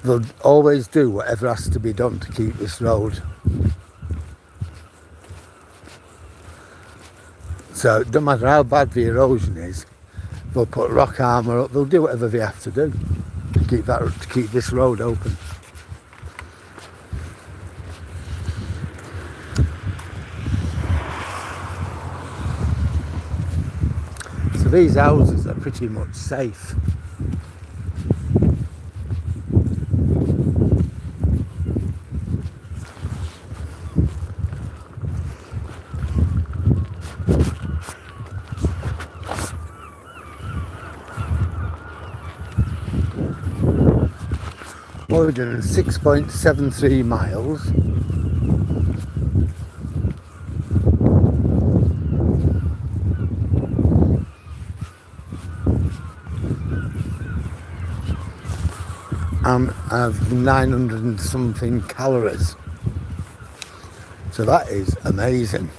they'll always do whatever has to be done to keep this road. So it doesn't matter how bad the erosion is, they'll put rock armour up, they'll do whatever they have to do to keep this road open. So these houses are pretty much safe. We're doing 6.73 miles. And have 900 and something calories. So that is amazing.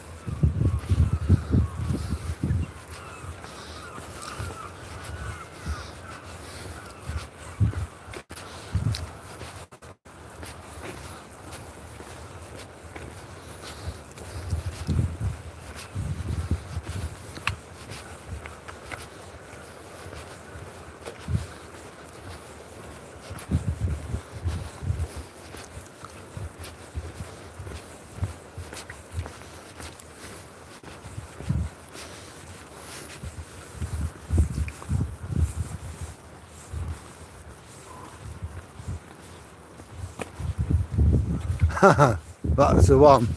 That's the one.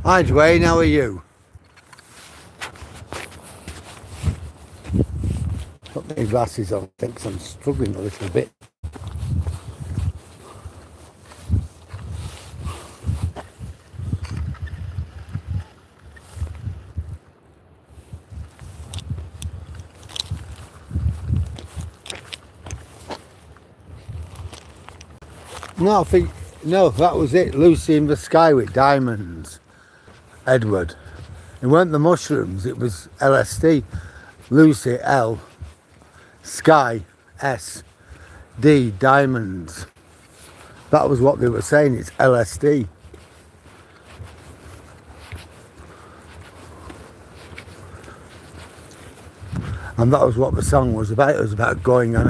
Hi Dwayne, how are you? Put my glasses on, I think, 'cause I'm struggling a little bit. No, that was it. Lucy in the Sky with Diamonds. Edward. It weren't the mushrooms, it was LSD. Lucy, L. Sky, S. D, Diamonds. That was what they were saying, it's LSD. And that was what the song was about. It was about going on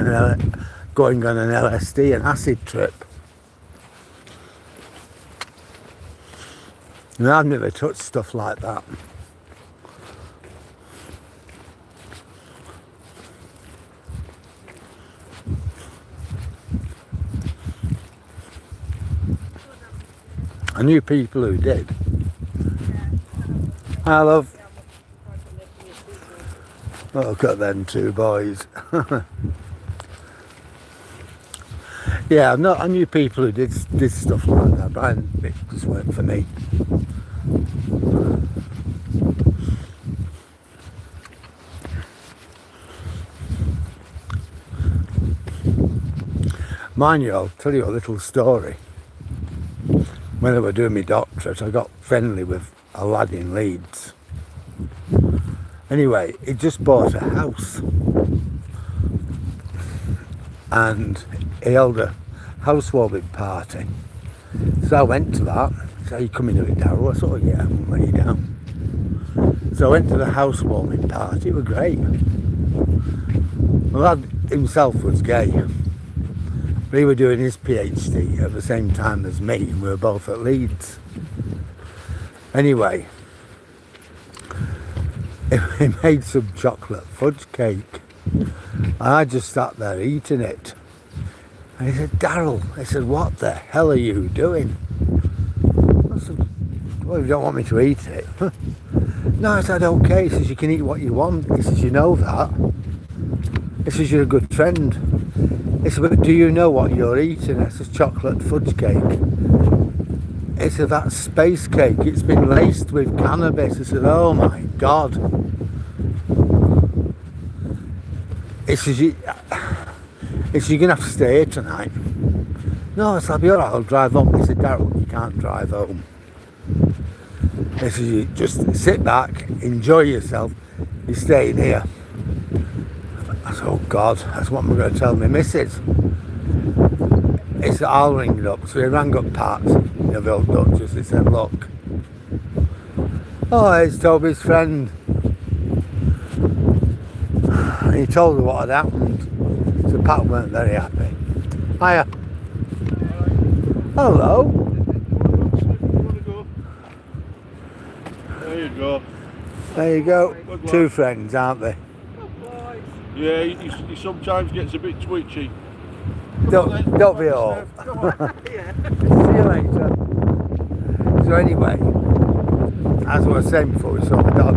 going on an LSD and acid trip. And I've never touched stuff like that. I knew people who did. I love. Look at them two boys. Yeah, I knew people who did stuff like that, but it just weren't for me. Mind you, I'll tell you a little story. When I was doing my doctorate, I got friendly with a lad in Leeds. Anyway, he just bought a house. And he held a housewarming party. So I went to that. So you coming to it, Darryl? I thought, oh, yeah, I'll let you down. So I went to the housewarming party. It was great. The lad himself was gay. But he was doing his PhD at the same time as me, and we were both at Leeds. Anyway, he made some chocolate fudge cake. And I just sat there eating it. And he said, Darryl, I said, what the hell are you doing? I said, well, you don't want me to eat it. No, I said, okay. He says, you can eat what you want. He says, you know that. He says, you're a good friend. He said, but do you know what you're eating? I said, chocolate fudge cake. He said, that's space cake. It's been laced with cannabis. I said, oh my God. He says, you're going to have to stay here tonight. No, I said, I'll be all right, I'll drive home. He said, Darryl, you can't drive home. He says, you just sit back, enjoy yourself, you're staying here. I said, oh God, that's what I'm going to tell my missus. He said, I'll ring it up. So he rang up Pat, the old Duchess. He said, look, oh, it's Toby's friend. And he told her what had happened. So Pat weren't very happy. Hiya. Hello. There you go. There you go. Two friends, aren't they? Yeah, he sometimes gets a bit twitchy. Don't be all. See you later. So anyway, as I was saying before we saw the dog,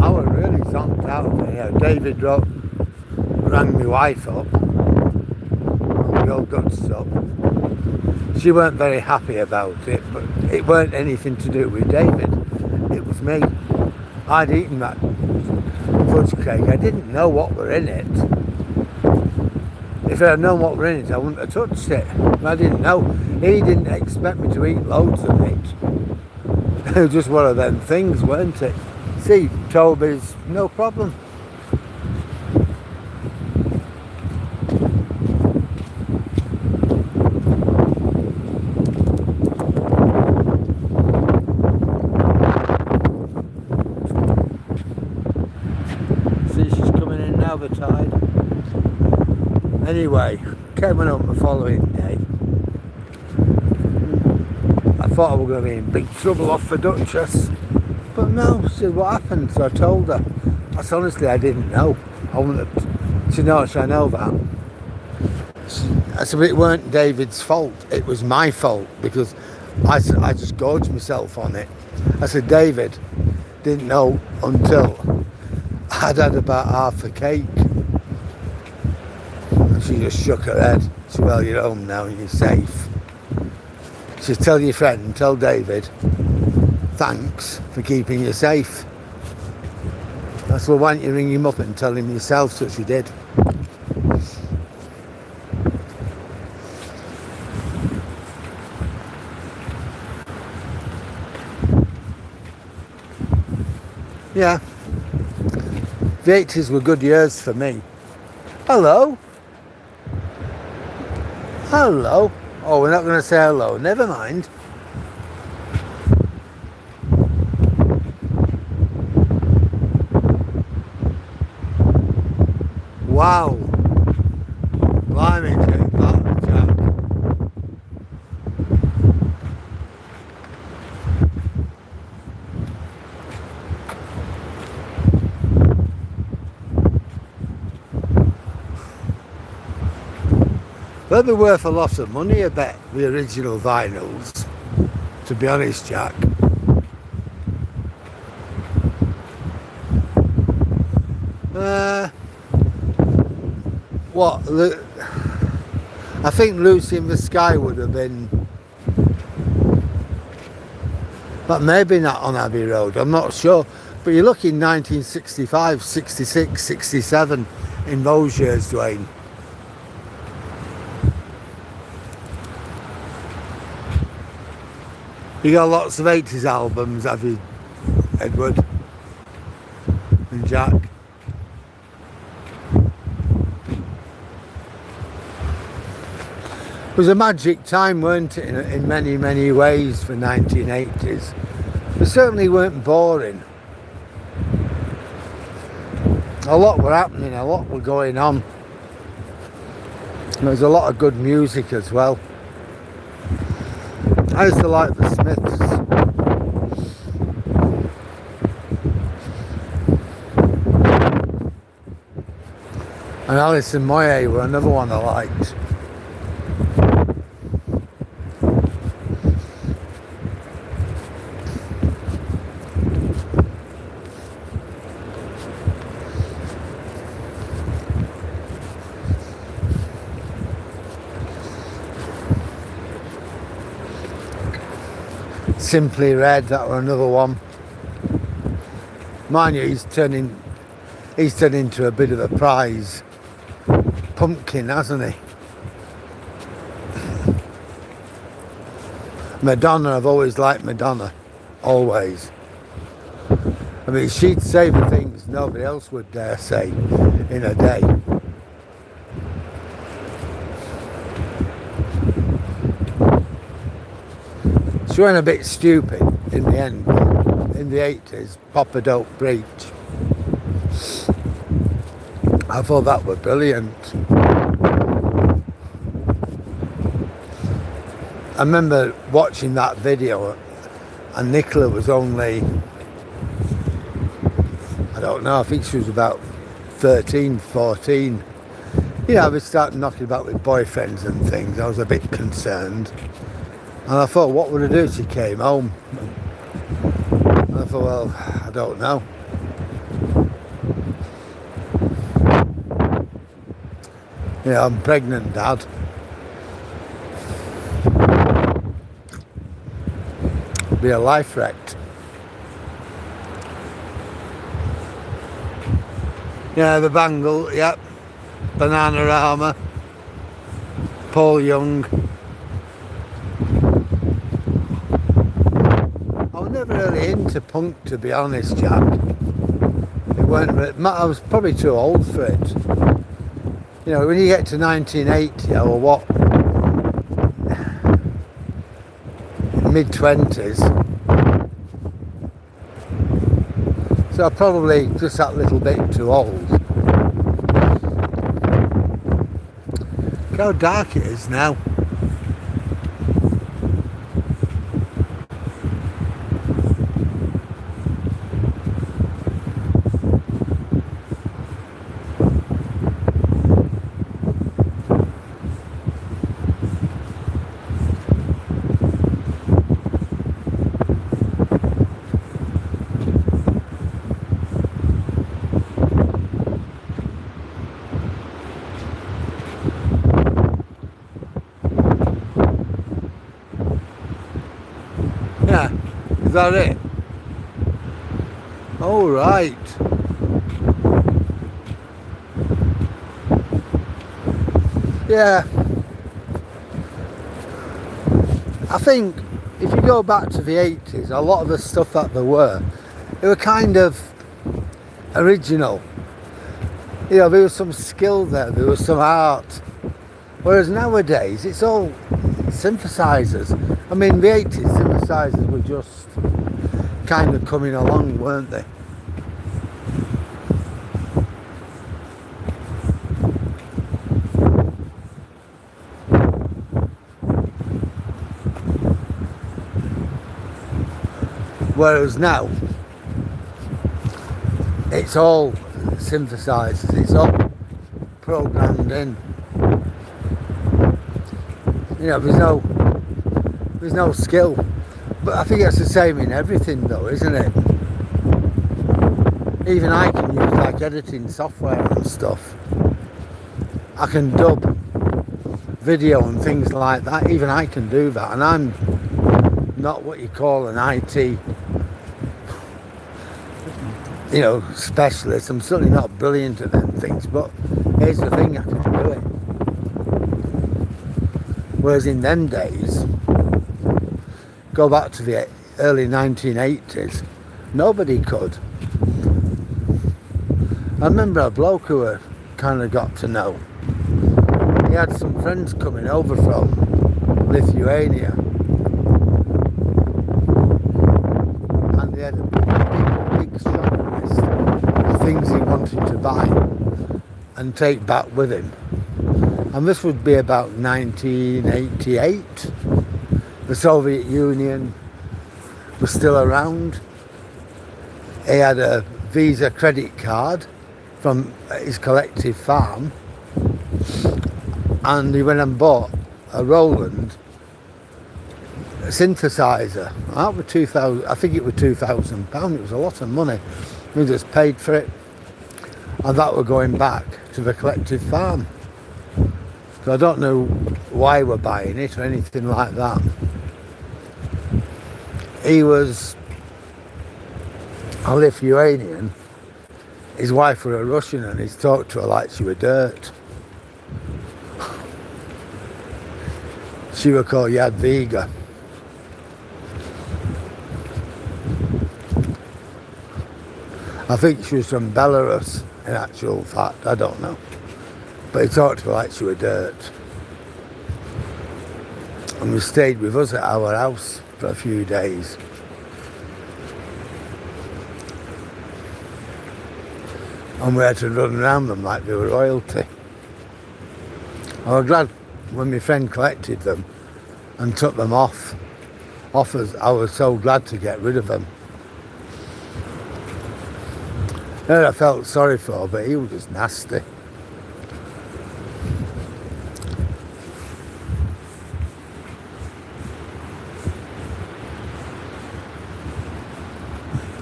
I was really zonked out of here. David rang my wife up, the old Dutchess up. She weren't very happy about it, but it weren't anything to do with David. It was me. I'd eaten that fudge cake. I didn't know what were in it. If I had known what were in it, I wouldn't have touched it. I didn't know. He didn't expect me to eat loads of it. It was just one of them things, weren't it? See, Toby's no problem. See, she's coming in now, the tide. Anyway, came up the following day. I thought I was going to be in big trouble off the Duchess. But no, she said, what happened? So I told her. I said, honestly, I didn't know. I wouldn't have. She said, no, I know that. I said, but it weren't David's fault. It was my fault because I just gorged myself on it. I said, David didn't know until I'd had about half a cake. And she just shook her head. She said, well, you're home now and you're safe. She said, tell your friend, tell David, thanks for keeping you safe. I said, well, why don't you ring him up and tell him yourself? So she did. Yeah. The 80s were good years for me. Hello. Hello. Oh, we're not going to say hello. Never mind. Wow. They'll be worth a lot of money, I bet, the original vinyls, to be honest, Jack. I think Lucy in the Sky would have been, but maybe not on Abbey Road, I'm not sure. But you're looking 1965, 66, 67 in those years, Dwayne. You got lots of 80s albums, have you, Edward and Jack? It was a magic time, weren't it, in many, many ways for 1980s. They certainly weren't boring. A lot were happening, a lot were going on. There was a lot of good music as well. I used to like the Smiths. And Alison Moyet were another one I liked. Simply Red, that were another one. Mind you, he's turned into a bit of a prize pumpkin, hasn't he? Madonna, I've always liked Madonna, always. I mean, she'd say the things nobody else would dare say in a day. She went a bit stupid in the end, in the 80s, Papa Don't Preach. I thought that was brilliant. I remember watching that video and Nicola was only, I don't know, I think she was about 13, 14. You know, I was starting knocking about with boyfriends and things. I was a bit concerned. And I thought, what would I do if she came home? And I thought, well, I don't know. You know, I'm pregnant, Dad. Be a life wreck. Yeah, the Bangle, yep. Bananarama. Paul Young. I was never really into punk, to be honest, Jack. It weren't. I was probably too old for it. You know, when you get to 1980 or what, mid-20s, so I'm probably just that little bit too old. Look how dark it is now. Yeah, is that it? All right. Yeah. I think if you go back to the 80s, a lot of the stuff that there were, they were kind of original. You know, there was some skill there was some art. Whereas nowadays, it's all synthesizers. I mean, the 80s synthesizers were just kind of coming along, weren't they? Whereas now, it's all synthesizers, it's all programmed in. You know, there's no skill. But I think it's the same in everything though, isn't it? Even I can use like editing software and stuff. I can dub video and things like that. Even I can do that, and I'm not what you call an IT, you know, specialist. I'm certainly not brilliant at them things, but here's the thing, I can do it. Whereas in them days, go back to the early 1980s, nobody could. I remember a bloke who I kind of got to know. He had some friends coming over from Lithuania, and they had a big shopping list of things he wanted to buy and take back with him. And this would be about 1988. The Soviet Union was still around. He had a Visa credit card from his collective farm, and he went and bought a Roland synthesizer. That was 2,000. I think it was £2,000. It was a lot of money. We just paid for it, and that were going back to the collective farm. So I don't know why we're buying it or anything like that. He was a Lithuanian. His wife was a Russian, and he's talked to her like she was dirt. She was called Jadwiga. I think she was from Belarus, in actual fact, I don't know. But he talked to her like she was dirt. And we stayed with us at our house for a few days. And we had to run around them like they were royalty. I was glad when my friend collected them and took them off us. I was so glad to get rid of them. Then I felt sorry for, but he was just nasty.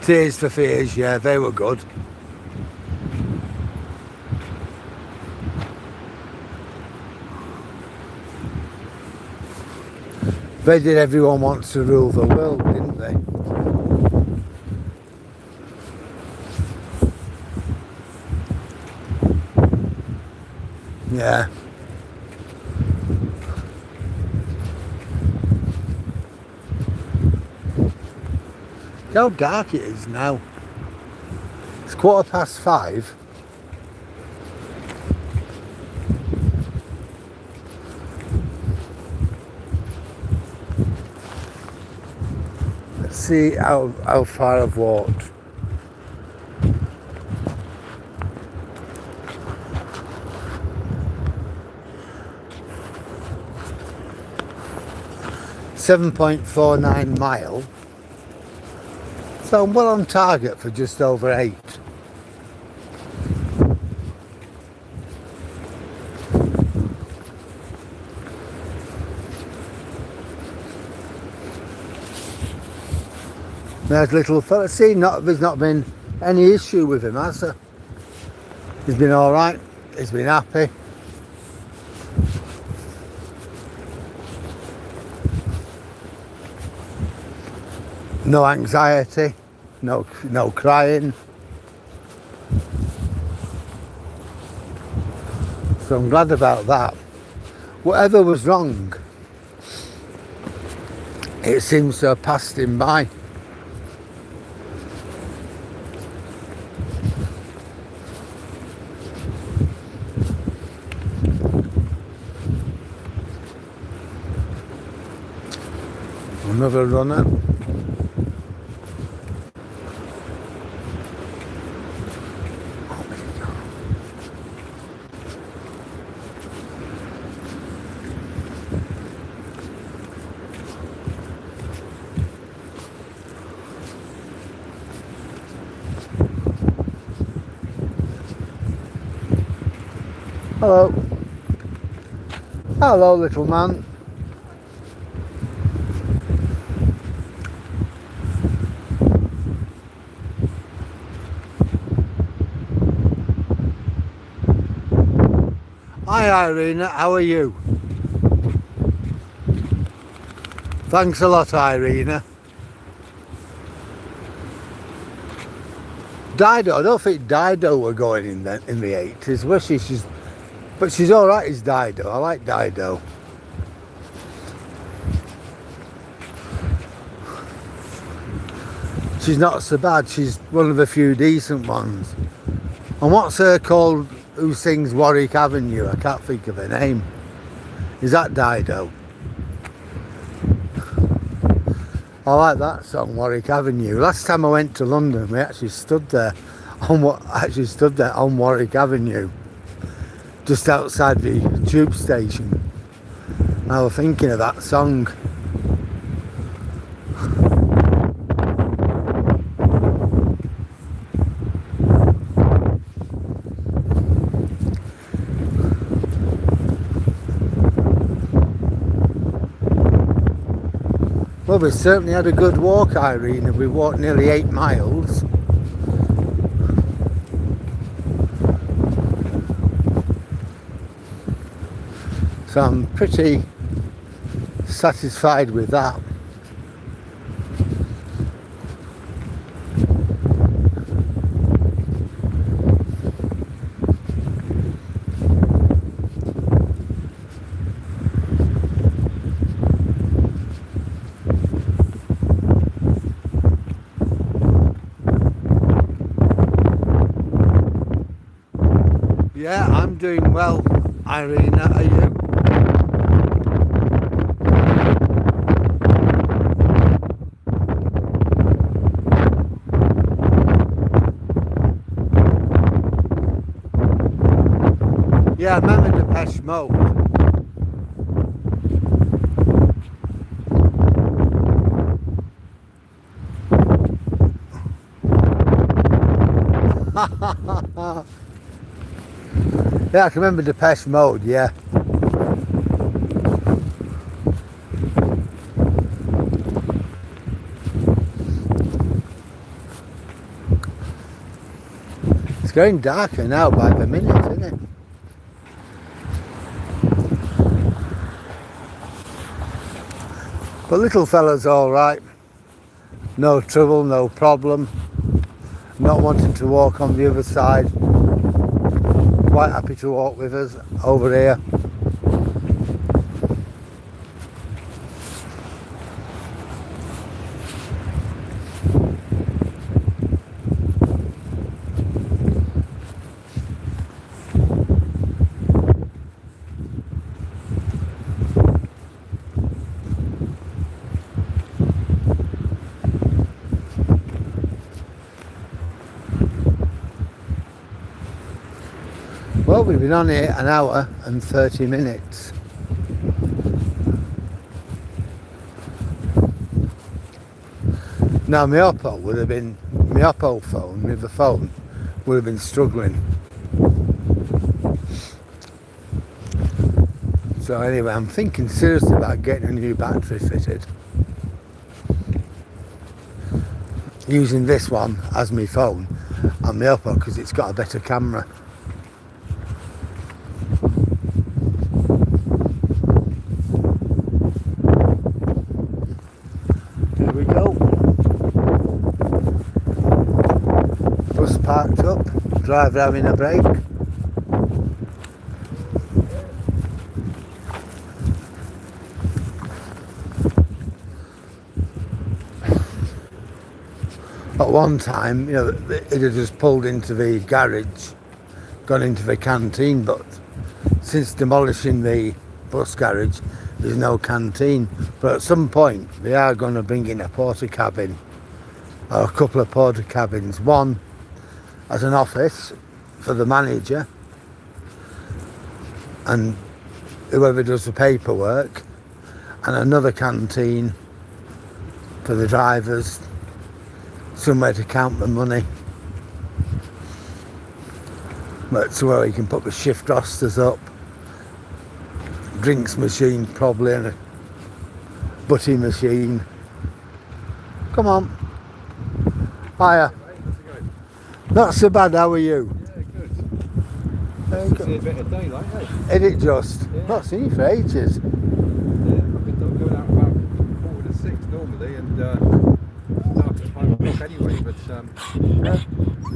Tears for Fears, yeah, they were good. They did Everyone Wants to Rule the World, didn't they? Yeah. How dark it is now. It's 5:15. Let's see how far I've walked. .49 mile. So I'm well on target for just over 8. There's little fella. See, there's not been any issue with him, has there? He's been alright. He's been happy. No anxiety, no crying. So I'm glad about that. Whatever was wrong, it seems to have passed him by. Another runner. Hello. Hello, little man. Hi Irina, how are you? Thanks a lot, Irina. Dido, I don't think Dido were going in the 80s, was she? But she's alright as Dido. I like Dido. She's not so bad. She's one of the few decent ones. And what's her called who sings Warwick Avenue? I can't think of her name. Is that Dido? I like that song, Warwick Avenue. Last time I went to London, we actually stood there on Warwick Avenue, just outside the tube station. And I was thinking of that song. Well, we certainly had a good walk, Irene. We walked nearly 8 miles. So I'm pretty satisfied with that. Yeah, I'm doing well, Irina, are you? Yeah, I remember Depeche Mode. Yeah, I can remember Depeche Mode, yeah. It's getting darker now by the minute, isn't it? But little fella's alright. No trouble, no problem. Not wanting to walk on the other side. Quite happy to walk with us over here. Well, we've been on here an hour and 30 minutes. Now my Oppo phone with the phone would have been struggling. So anyway, I'm thinking seriously about getting a new battery fitted. Using this one as my phone and my Oppo because it's got a better camera. Parked up, driver having a break. At one time, you know, it had just pulled into the garage, gone into the canteen, but since demolishing the bus garage, there's no canteen. But at some point, they are going to bring in a porter cabin, or a couple of porter cabins. One as an office for the manager and whoever does the paperwork, and another canteen for the drivers, somewhere to count the money, but so where you can put the shift rosters up, drinks machine probably, and a butty machine. Come on. Hiya. Not so bad, how are you? Yeah, good. Very good. need a bit of daylight, eh? Is it just? Yeah. Not seen you for ages. Yeah, I've been going out about 4 to 6 normally and start at 5 o'clock anyway, but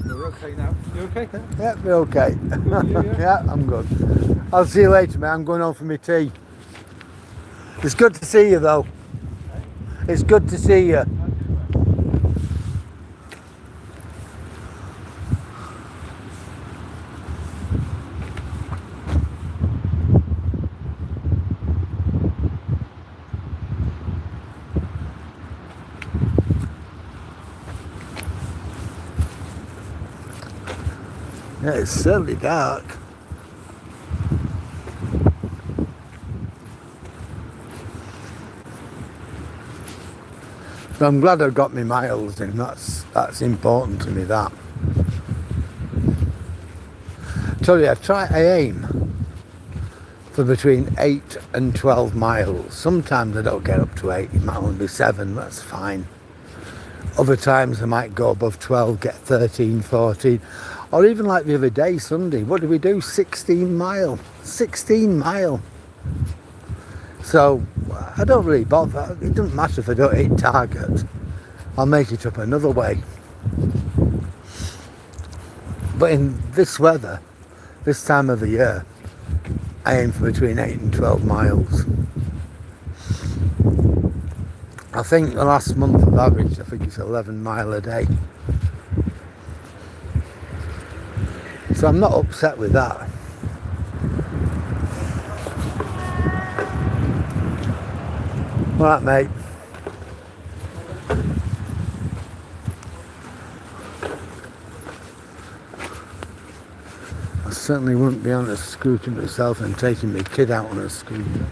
we're okay now. You okay? Yeah, we're okay. Yeah. Yeah, I'm good. I'll see you later, mate. I'm going home for my tea. It's good to see you, though. It's good to see you. Yeah, it's certainly dark. But I'm glad I got my miles in. That's important to me, that. Tell you, I aim for between 8 and 12 miles. Sometimes I don't get up to 8, it might only be 7, that's fine. Other times I might go above 12, get 13, 14. Or even like the other day, Sunday, what did we do? 16 mile. 16 mile. So I don't really bother. It doesn't matter if I don't hit target. I'll make it up another way. But in this weather, this time of the year, I aim for between 8 and 12 miles. I think the last month I've averaged, I think it's 11 mile a day. So I'm not upset with that. Right, mate. I certainly wouldn't be on a scooter myself and taking my kid out on a scooter.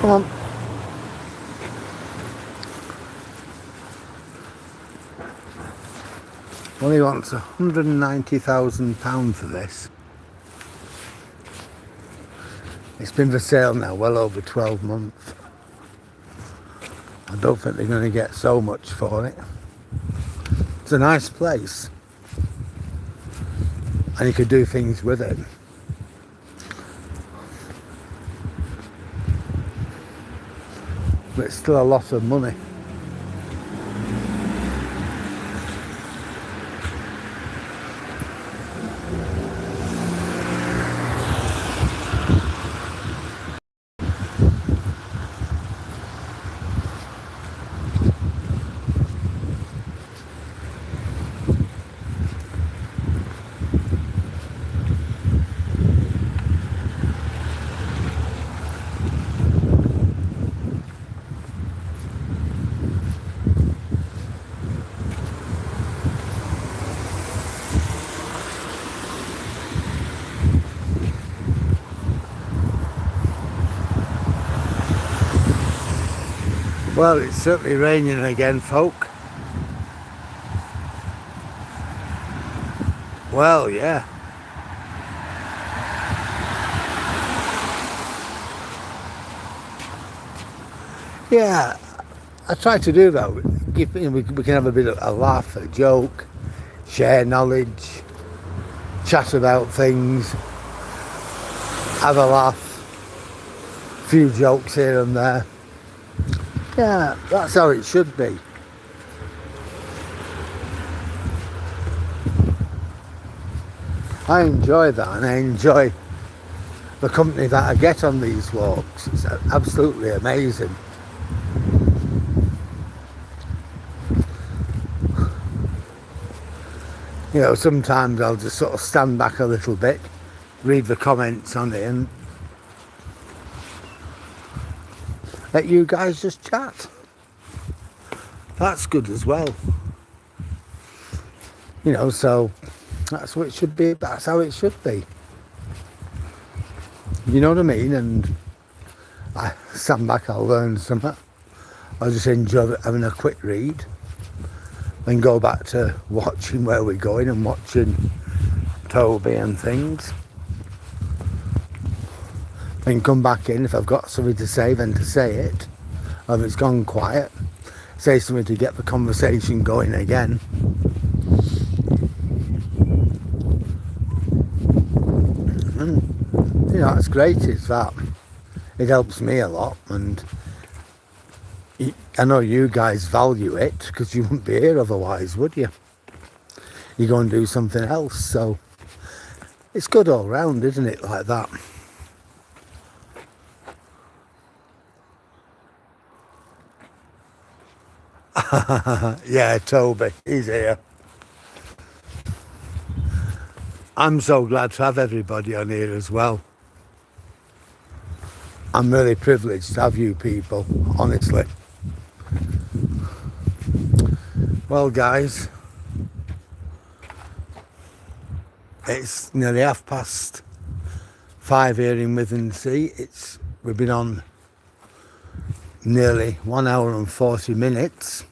Come on. Well, he wants £190,000 for this. It's been for sale now well over 12 months. I don't think they're going to get so much for it. It's a nice place. And you could do things with it. But it's still a lot of money. Well, it's certainly raining again, folk. Well, yeah. Yeah, I try to do that. We can have a bit of a laugh, a joke, share knowledge, chat about things, have a laugh, a few jokes here and there. Yeah, that's how it should be. I enjoy that, and I enjoy the company that I get on these walks. It's absolutely amazing. You know, sometimes I'll just sort of stand back a little bit, read the comments on it, and let you guys just chat. That's good as well. You know, so that's what it should be. That's how it should be. You know what I mean? And I stand back, I'll learn something. I'll just enjoy having a quick read. Then go back to watching where we're going and watching Toby and things. Then come back in if I've got something to say, then to say it. Or if it's gone quiet, say something to get the conversation going again. And, you know, it's great, it's that. It helps me a lot, and I know you guys value it, because you wouldn't be here otherwise, would you? You go and do something else, so it's good all round, isn't it, like that? Yeah, Toby, he's here. I'm so glad to have everybody on here as well. I'm really privileged to have you people, honestly. Well, guys, it's nearly 5:30 here in Withernsea. We've been on nearly 1 hour and 40 minutes.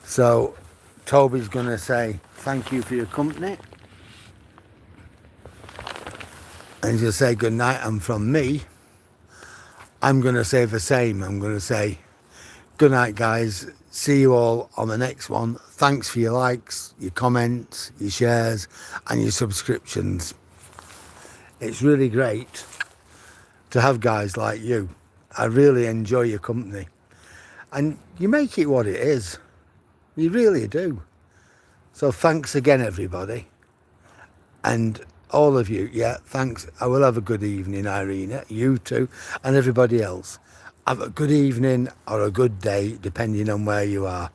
So Toby's going to say thank you for your company. And he'll say good night. And from me, I'm going to say the same. I'm going to say good night, guys. See you all on the next one. Thanks for your likes, your comments, your shares, and your subscriptions. It's really great to have guys like you. I really enjoy your company. And you make it what it is. You really do. So thanks again, everybody. And all of you, yeah, thanks. I will have a good evening, Irina, you too, and everybody else. Have a good evening or a good day, depending on where you are.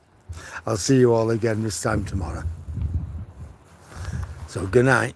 I'll see you all again this time tomorrow. So good night.